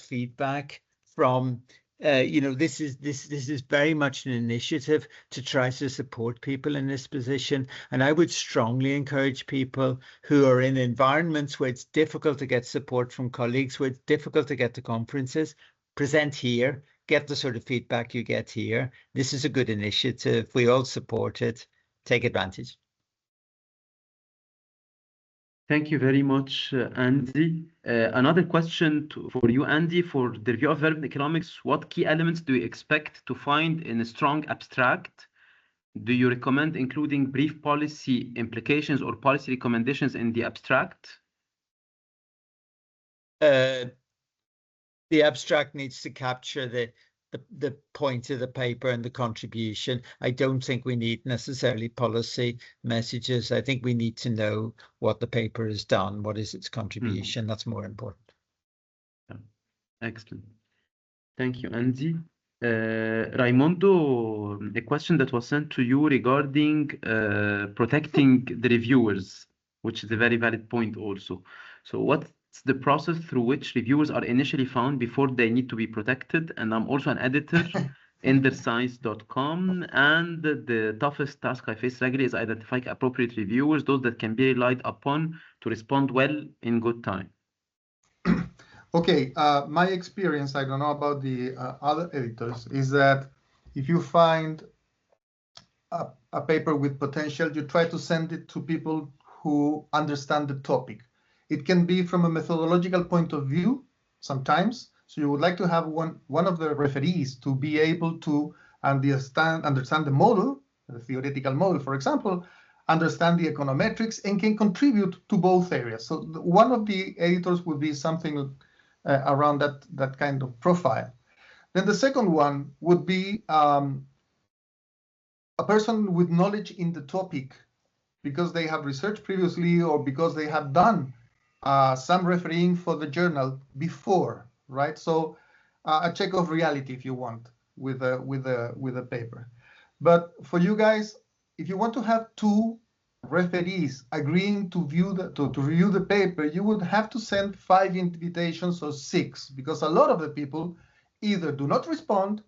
feedback from. This is very much an initiative to try to support people in this position. And I would strongly encourage people who are in environments where it's difficult to get support from colleagues, where it's difficult to get to conferences, present here, get the sort of feedback you get here. This is a good initiative. We all support it. Take advantage. Thank you very much, Andy. Another question for you, Andy, for the review of development economics, what key elements do you expect to find in a strong abstract? Do you recommend including brief policy implications or policy recommendations in the abstract? The abstract needs to capture the point of the paper and the contribution. I don't think we need necessarily policy messages. I think we need to know what the paper has done, what is its contribution. That's more important. Excellent. Thank you, Andy. Raimundo, a question that was sent to you regarding protecting the reviewers, which is a very valid point also. So what's the process through which reviewers are initially found before they need to be protected? And I'm also an editor in therscience.com, and the toughest task I face regularly is identifying appropriate reviewers, those that can be relied upon to respond well in good time. Okay, my experience, I don't know about the other editors, is that if you find a paper with potential, you try to send it to people who understand the topic. It can be from a methodological point of view sometimes. So you would like to have one of the referees to be able to understand the model, the theoretical model, for example, understand the econometrics, and can contribute to both areas. So one of the editors would be something around that kind of profile. Then the second one would be a person with knowledge in the topic because they have researched previously or because they have done some refereeing for the journal before, right? So a check of reality, if you want, with a paper. But for you guys, if you want to have two referees agreeing to review the paper, you would have to send 5 invitations or 6, because a lot of the people either do not respond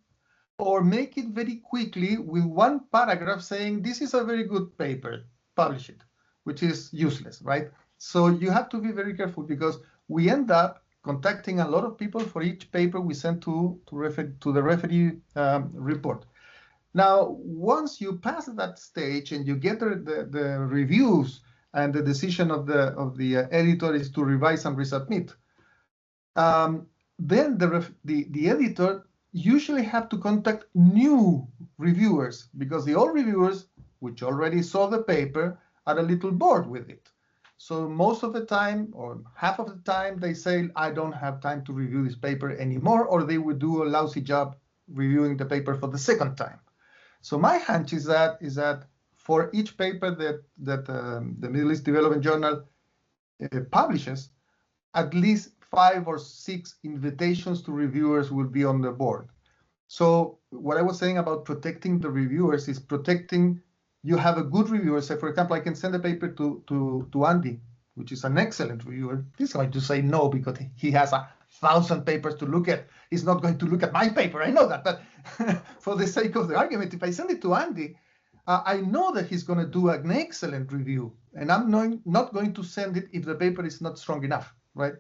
or make it very quickly with one paragraph saying, this is a very good paper, publish it, which is useless, right? So you have to be very careful, because we end up contacting a lot of people for each paper we send to the referee report. Now, once you pass that stage and you get the reviews and the decision of the editor is to revise and resubmit, then the editor usually have to contact new reviewers, because the old reviewers, which already saw the paper, are a little bored with it. So most of the time, or half of the time, they say, I don't have time to review this paper anymore, or they would do a lousy job reviewing the paper for the second time. So my hunch is that for each paper that the Middle East Development Journal publishes, at least 5 or 6 invitations to reviewers will be on the board. So what I was saying about protecting the reviewers is protecting, you have a good reviewer. Say, for example, I can send a paper to Andy, which is an excellent reviewer. He's going to say no because he has 1,000 papers to look at. He's not going to look at my paper. I know that. But for the sake of the argument, if I send it to Andy, I know that he's going to do an excellent review. And I'm not going to send it if the paper is not strong enough, right?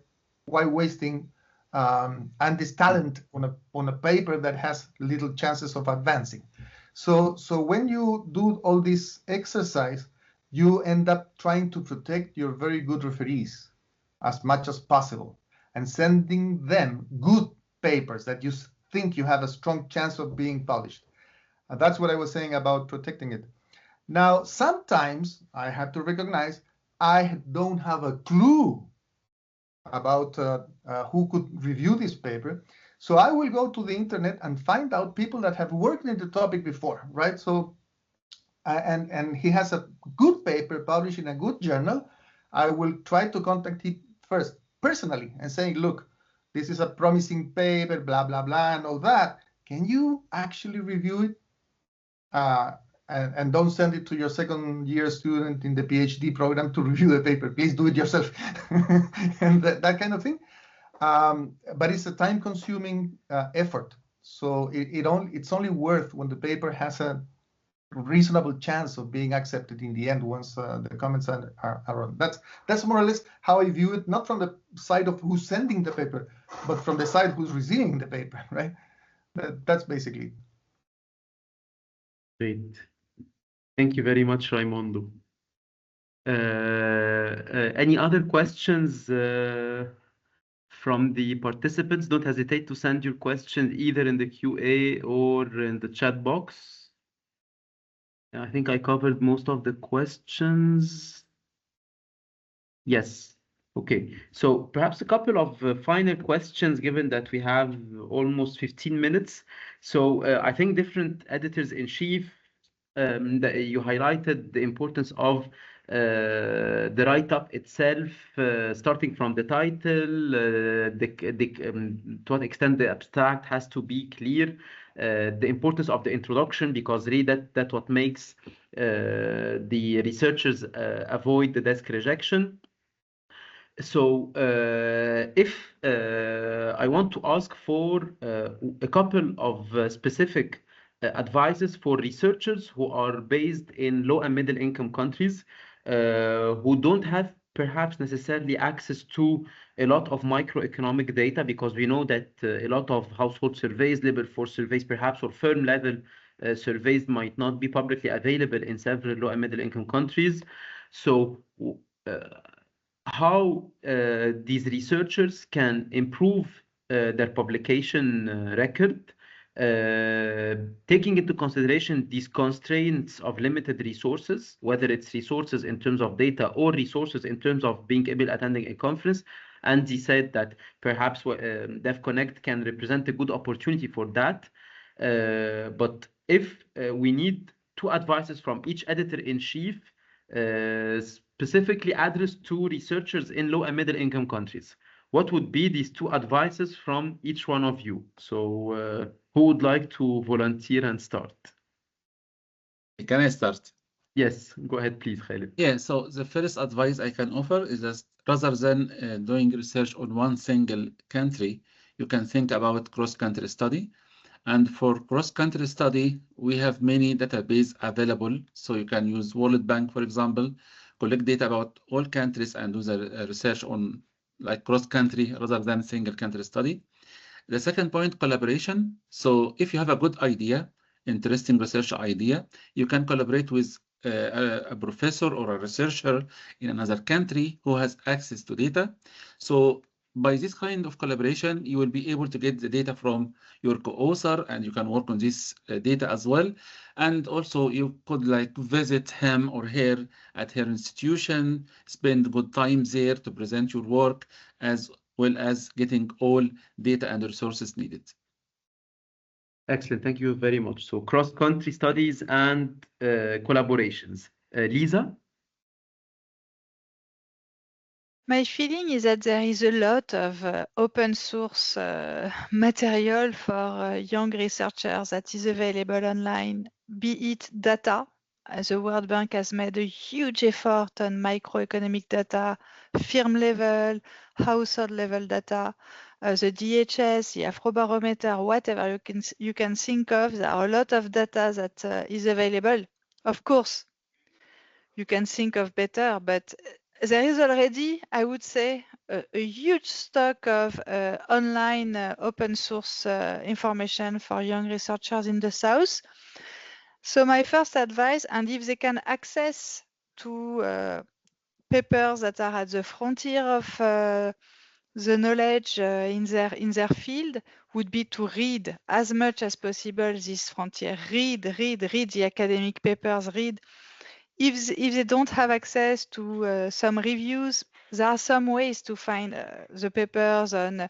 Why wasting Andy's talent on a paper that has little chances of advancing? So when you do all this exercise, you end up trying to protect your very good referees as much as possible and sending them good papers that you think you have a strong chance of being published. And that's what I was saying about protecting it. Now, sometimes I have to recognize I don't have a clue about who could review this paper. So I will go to the internet and find out people that have worked in the topic before, right? So, and he has a good paper published in a good journal. I will try to contact him first personally and saying, look, this is a promising paper, blah, blah, blah, and all that. Can you actually review it? And don't send it to your second-year student in the PhD program to review the paper. Please do it yourself, and that kind of thing. But it's a time-consuming effort. So it's only worth when the paper has a reasonable chance of being accepted in the end once the comments are on. That's more or less how I view it, not from the side of who's sending the paper, but from the side who's receiving the paper, right? That's basically it. Great. Thank you very much, Raimundo. Any other questions from the participants? Don't hesitate to send your questions either in the QA or in the chat box. I think I covered most of the questions. Yes. Okay. So perhaps a couple of final questions, given that we have almost 15 minutes. So I think different editors-in-chief, you highlighted the importance of the write-up itself, starting from the title, to what extent the abstract has to be clear, the importance of the introduction, because really that's what makes the researchers avoid the desk rejection. So if I want to ask for a couple of specific advices for researchers who are based in low and middle income countries, who don't have perhaps necessarily access to a lot of microeconomic data, because we know that a lot of household surveys, labor force surveys perhaps, or firm level surveys might not be publicly available in several low and middle income countries. So how these researchers can improve their publication record, taking into consideration these constraints of limited resources, whether it's resources in terms of data or resources in terms of being able to attend a conference. And he said that perhaps DEV-Connec can represent a good opportunity for that. But if we need 2 advices from each editor-in-chief specifically addressed to researchers in low and middle income countries. What would be these 2 advices from each one of you? So who would like to volunteer and start? Can I start? Yes, go ahead, please, Khaled. Yeah, so the first advice I can offer is that rather than doing research on one single country, you can think about cross-country study. And for cross-country study, we have many databases available. So you can use World Bank, for example, collect data about all countries and do the research on like cross-country rather than single country study. The second point, collaboration. So if you have a good idea, interesting research idea, you can collaborate with a professor or a researcher in another country who has access to data. So by this kind of collaboration, you will be able to get the data from your co-author and you can work on this data as well. And also you could like visit him or her at her institution, spend good time there to present your work as well as getting all data and resources needed. Excellent, thank you very much. So cross-country studies and collaborations. Lisa? My feeling is that there is a lot of open source material for young researchers that is available online, be it data. The World Bank has made a huge effort on microeconomic data, firm level, household level data, the DHS, the Afrobarometer, whatever you can think of. There are a lot of data that is available. Of course, you can think of better, but there is already, I would say, a huge stock of online open source information for young researchers in the South. So my first advice, and if they can access to papers that are at the frontier of the knowledge in their field, would be to read as much as possible this frontier. Read the academic papers, read. If they don't have access to some reviews, there are some ways to find the papers on,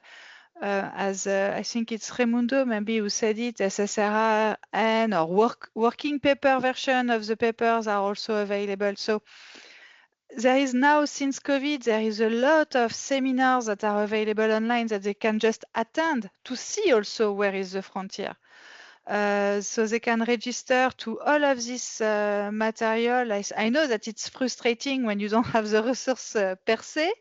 as I think it's Raimundo maybe who said it, SSRN or working paper version of the papers are also available. So there is now, since COVID, there is a lot of seminars that are available online that they can just attend to see also where is the frontier. So they can register to all of this material. I know that it's frustrating when you don't have the resource per se,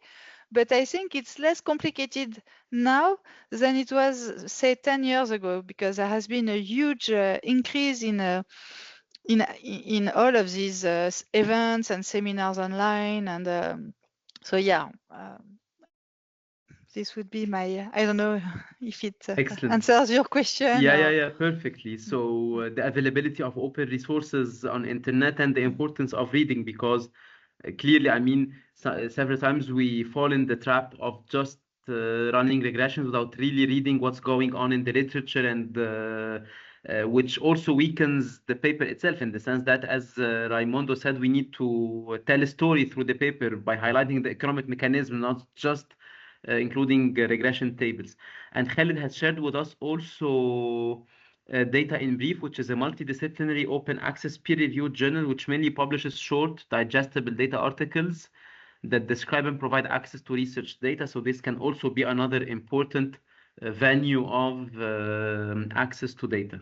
but I think it's less complicated now than it was, say, 10 years ago, because there has been a huge increase in all of these events and seminars online. And so, yeah. This would be my, I don't know if it answers your question. Yeah, perfectly. So the availability of open resources on internet and the importance of reading, because clearly, I mean, several times we fall in the trap of just running regressions without really reading what's going on in the literature, and which also weakens the paper itself, in the sense that, as Raimundo said, we need to tell a story through the paper by highlighting the economic mechanism, not just including regression tables. And Khaled has shared with us also Data in Brief, which is a multidisciplinary open access peer-reviewed journal which mainly publishes short, digestible data articles that describe and provide access to research data. So this can also be another important venue of access to data.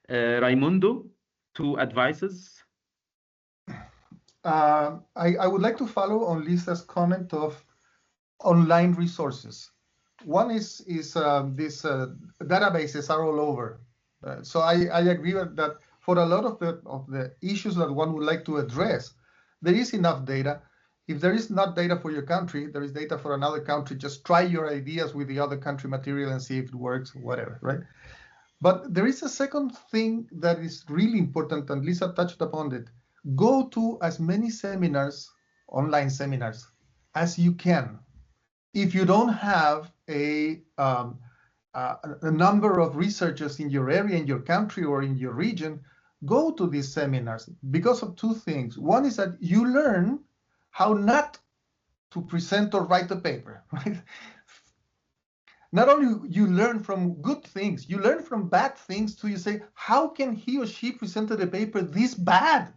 Raimundo, 2 advices. I would like to follow on Lisa's comment of online resources. One is these databases are all over. So I agree with that for a lot of the issues that one would like to address, there is enough data. If there is not data for your country, there is data for another country. Just try your ideas with the other country material and see if it works, whatever, right? But there is a second thing that is really important, and Lisa touched upon it. Go to as many seminars, online seminars, as you can. If you don't have a number of researchers in your area, in your country, or in your region, go to these seminars because of 2 things. One is that you learn how not to present or write a paper, right? Not only you learn from good things, you learn from bad things too. You say, how can he or she presented a paper this bad?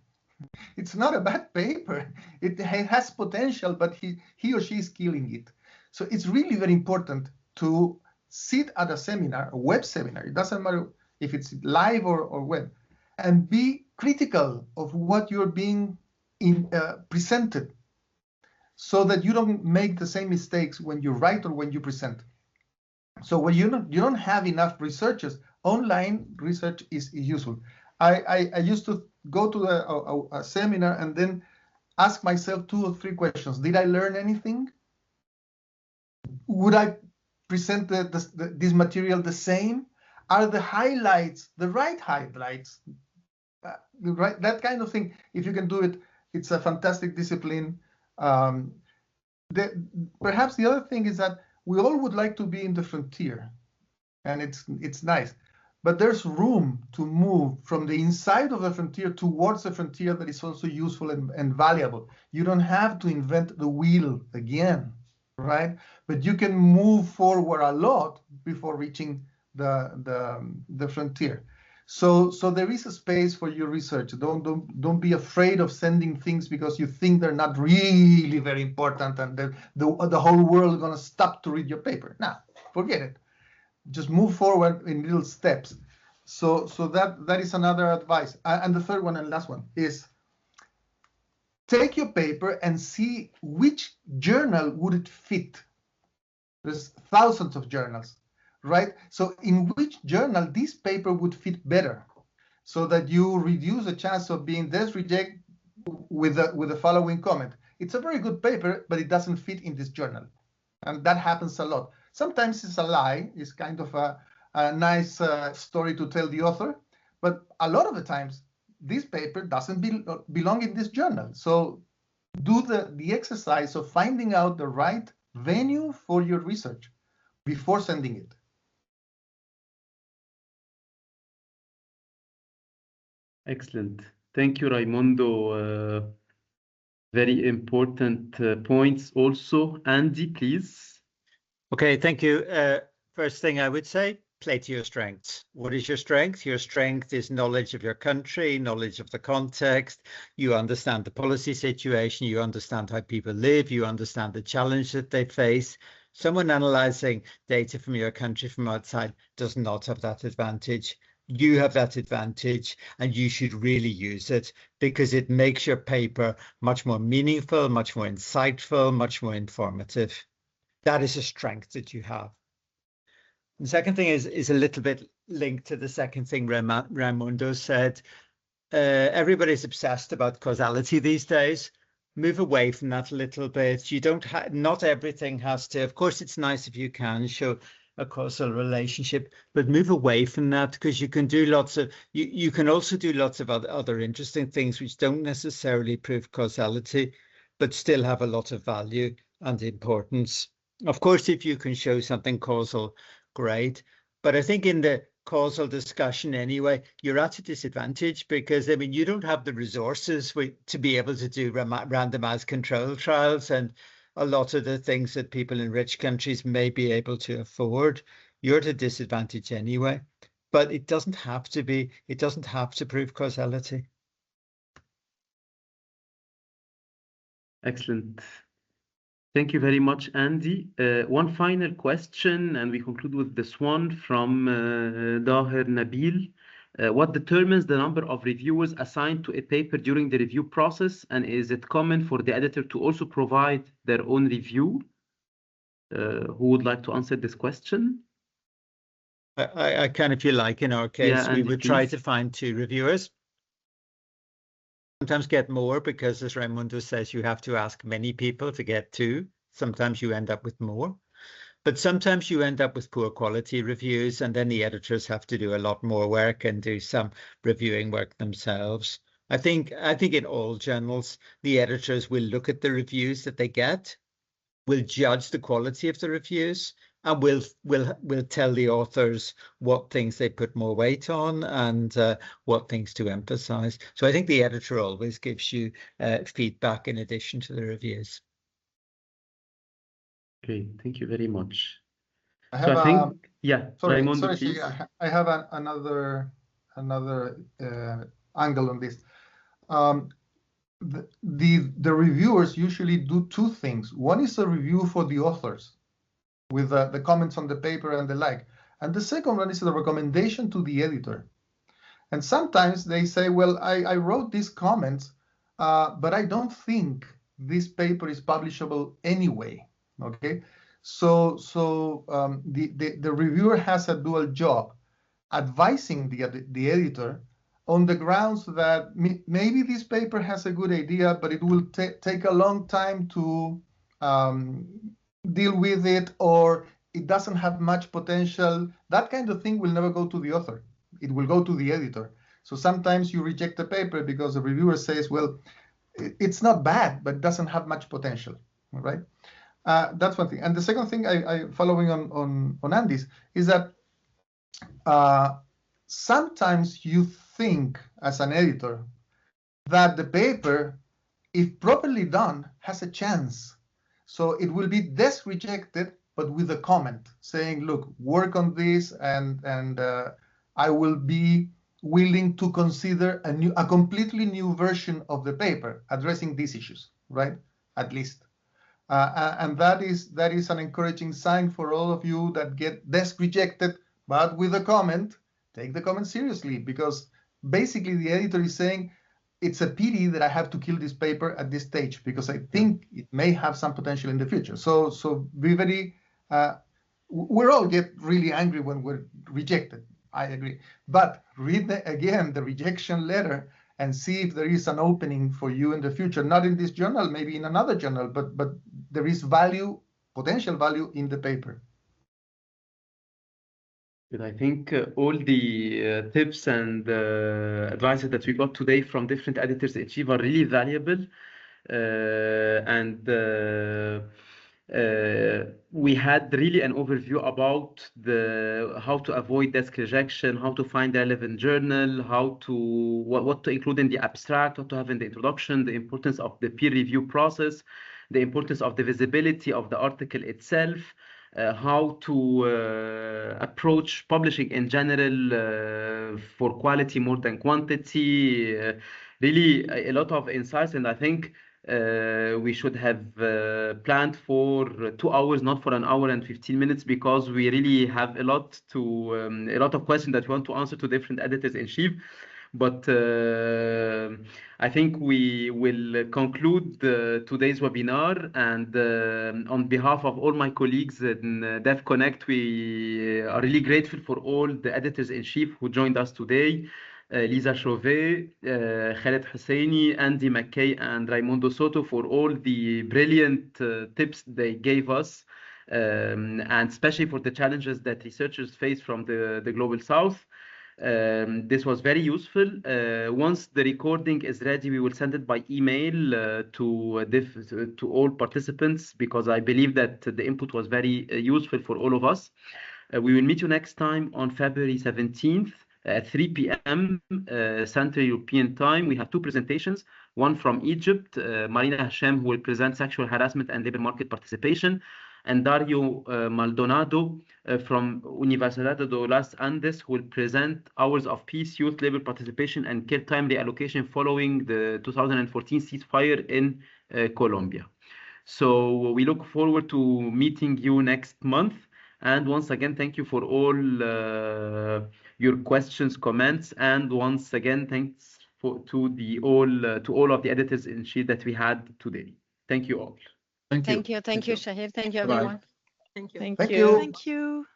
It's not a bad paper. It has potential, but he or she is killing it. So it's really very important to sit at a seminar, a web seminar. It doesn't matter if it's live or web, and be critical of what you're being presented, so that you don't make the same mistakes when you write or when you present. So when you don't have enough researchers, online research is useful. I used to go to a seminar and then ask myself 2 or 3 questions. Did I learn anything? Would I present this material the same? Are the highlights the right highlights? Right, that kind of thing. If you can do it, it's a fantastic discipline. Perhaps the other thing is that we all would like to be in the frontier, and it's nice, but there's room to move from the inside of the frontier towards a frontier that is also useful and valuable. You don't have to invent the wheel again, right? But you can move forward a lot before reaching the frontier. So there is a space for your research. Don't be afraid of sending things because you think they're not really very important and the whole world is going to stop to read your paper. Nah, forget it. Just move forward in little steps. So that is another advice. And the third one and last one is take your paper and see which journal would it fit. There's thousands of journals, right? So in which journal this paper would fit better, so that you reduce the chance of being rejected with the following comment. It's a very good paper, but it doesn't fit in this journal. And that happens a lot. Sometimes it's a lie. It's kind of a nice story to tell the author. But a lot of the times, this paper doesn't belong in this journal. So do the exercise of finding out the right venue for your research before sending it. Excellent. Thank you, Raimundo. Very important points also. Andy, please. Okay, thank you. First thing I would say, play to your strengths. What is your strength? Your strength is knowledge of your country, knowledge of the context. You understand the policy situation. You understand how people live. You understand the challenge that they face. Someone analyzing data from your country from outside does not have that advantage. You have that advantage, and you should really use it, because it makes your paper much more meaningful, much more insightful, much more informative. That is a strength that you have. The second thing is a little bit linked to the second thing Raimundo said. Everybody's obsessed about causality these days. Move away from that a little bit. You don't not everything has to. Of course, it's nice if you can show a causal relationship, but move away from that, because you can do lots of, you can also do lots of other interesting things which don't necessarily prove causality, but still have a lot of value and importance. Of course, if you can show something causal, great. But I think in the causal discussion anyway, you're at a disadvantage, because, I mean, you don't have the resources to be able to do randomized control trials and a lot of the things that people in rich countries may be able to afford. You're at a disadvantage anyway, but it doesn't have to be, it doesn't have to prove causality. Excellent. Thank you very much, Andy. One final question, and we conclude with this one from Daher Nabil. What determines the number of reviewers assigned to a paper during the review process, and is it common for the editor to also provide their own review? Who would like to answer this question? I can, if you like. In our case, Yeah, we Andy, would try please. to find 2 reviewers. Sometimes get more, because as Raimundo says, you have to ask many people to get 2. Sometimes you end up with more. But sometimes you end up with poor quality reviews, and then the editors have to do a lot more work and do some reviewing work themselves. I think in all journals, the editors will look at the reviews that they get, will judge the quality of the reviews, and will tell the authors what things they put more weight on and what things to emphasize. So I think the editor always gives you feedback in addition to the reviews. Okay, thank you very much. I have sorry, Raimundo, please. I have another angle on this. the reviewers usually do two things. One is a review for the authors with the comments on the paper and the like. And the second one is the recommendation to the editor. And sometimes they say, well, I wrote these comments, but I don't think this paper is publishable anyway. Okay, so the reviewer has a dual job, advising the editor on the grounds that maybe this paper has a good idea, but it will take a long time to deal with it, or it doesn't have much potential. That kind of thing will never go to the author. It will go to the editor. So sometimes you reject the paper because the reviewer says, well, it's not bad, but it doesn't have much potential, right? That's one thing. And the second thing, I following on Andy's, is that sometimes you think as an editor that the paper, if properly done, has a chance. So it will be rejected, but with a comment saying, look, work on this, and I will be willing to consider a completely new version of the paper addressing these issues, right? At least. And that is an encouraging sign for all of you that get desk rejected, but with a comment. Take the comment seriously, because basically the editor is saying, it's a pity that I have to kill this paper at this stage, because I think it may have some potential in the future. So be very, we all get really angry when we're rejected. I agree. But read again the rejection letter and see if there is an opening for you in the future. Not in this journal, maybe in another journal, but there is value, potential value in the paper. But I think all the tips and advices that we got today from different editors at Achieve are really valuable. We had really an overview about how to avoid desk rejection, how to find the relevant journal, what to include in the abstract, what to have in the introduction, the importance of the peer review process, the importance of the visibility of the article itself, how to approach publishing in general for quality more than quantity. Really a lot of insights, and I think we should have planned for 2 hours, not for 1 hour and 15 minutes, because we really have a lot of questions that we want to answer to different editors in Chief. But I think we will conclude today's webinar, and on behalf of all my colleagues in DEV-Connec, we are really grateful for all the editors-in-chief who joined us today. Lisa Chauvet, Khaled Hussainey, Andy McKay, and Raimundo Soto for all the brilliant tips they gave us, and especially for the challenges that researchers face from the Global South. This was very useful. Once the recording is ready, we will send it by email to all participants, because I believe that the input was very useful for all of us. We will meet you next time on February 17th at 3 p.m. Central European Time. We have 2 presentations, one from Egypt, Marina Hashem, who will present sexual harassment and labor market participation, and Dario Maldonado from Universidad de Los Andes, who will present Hours of Peace, Youth Labor Participation and Care Time Reallocation following the 2014 ceasefire in Colombia. So we look forward to meeting you next month. And once again, thank you for all your questions, comments, and once again, thanks to all of the editors-in-chief that we had today. Thank you all. Thank you. Thank you, Shahir. Thank you, everyone. Thank you. Thank you. Thank you.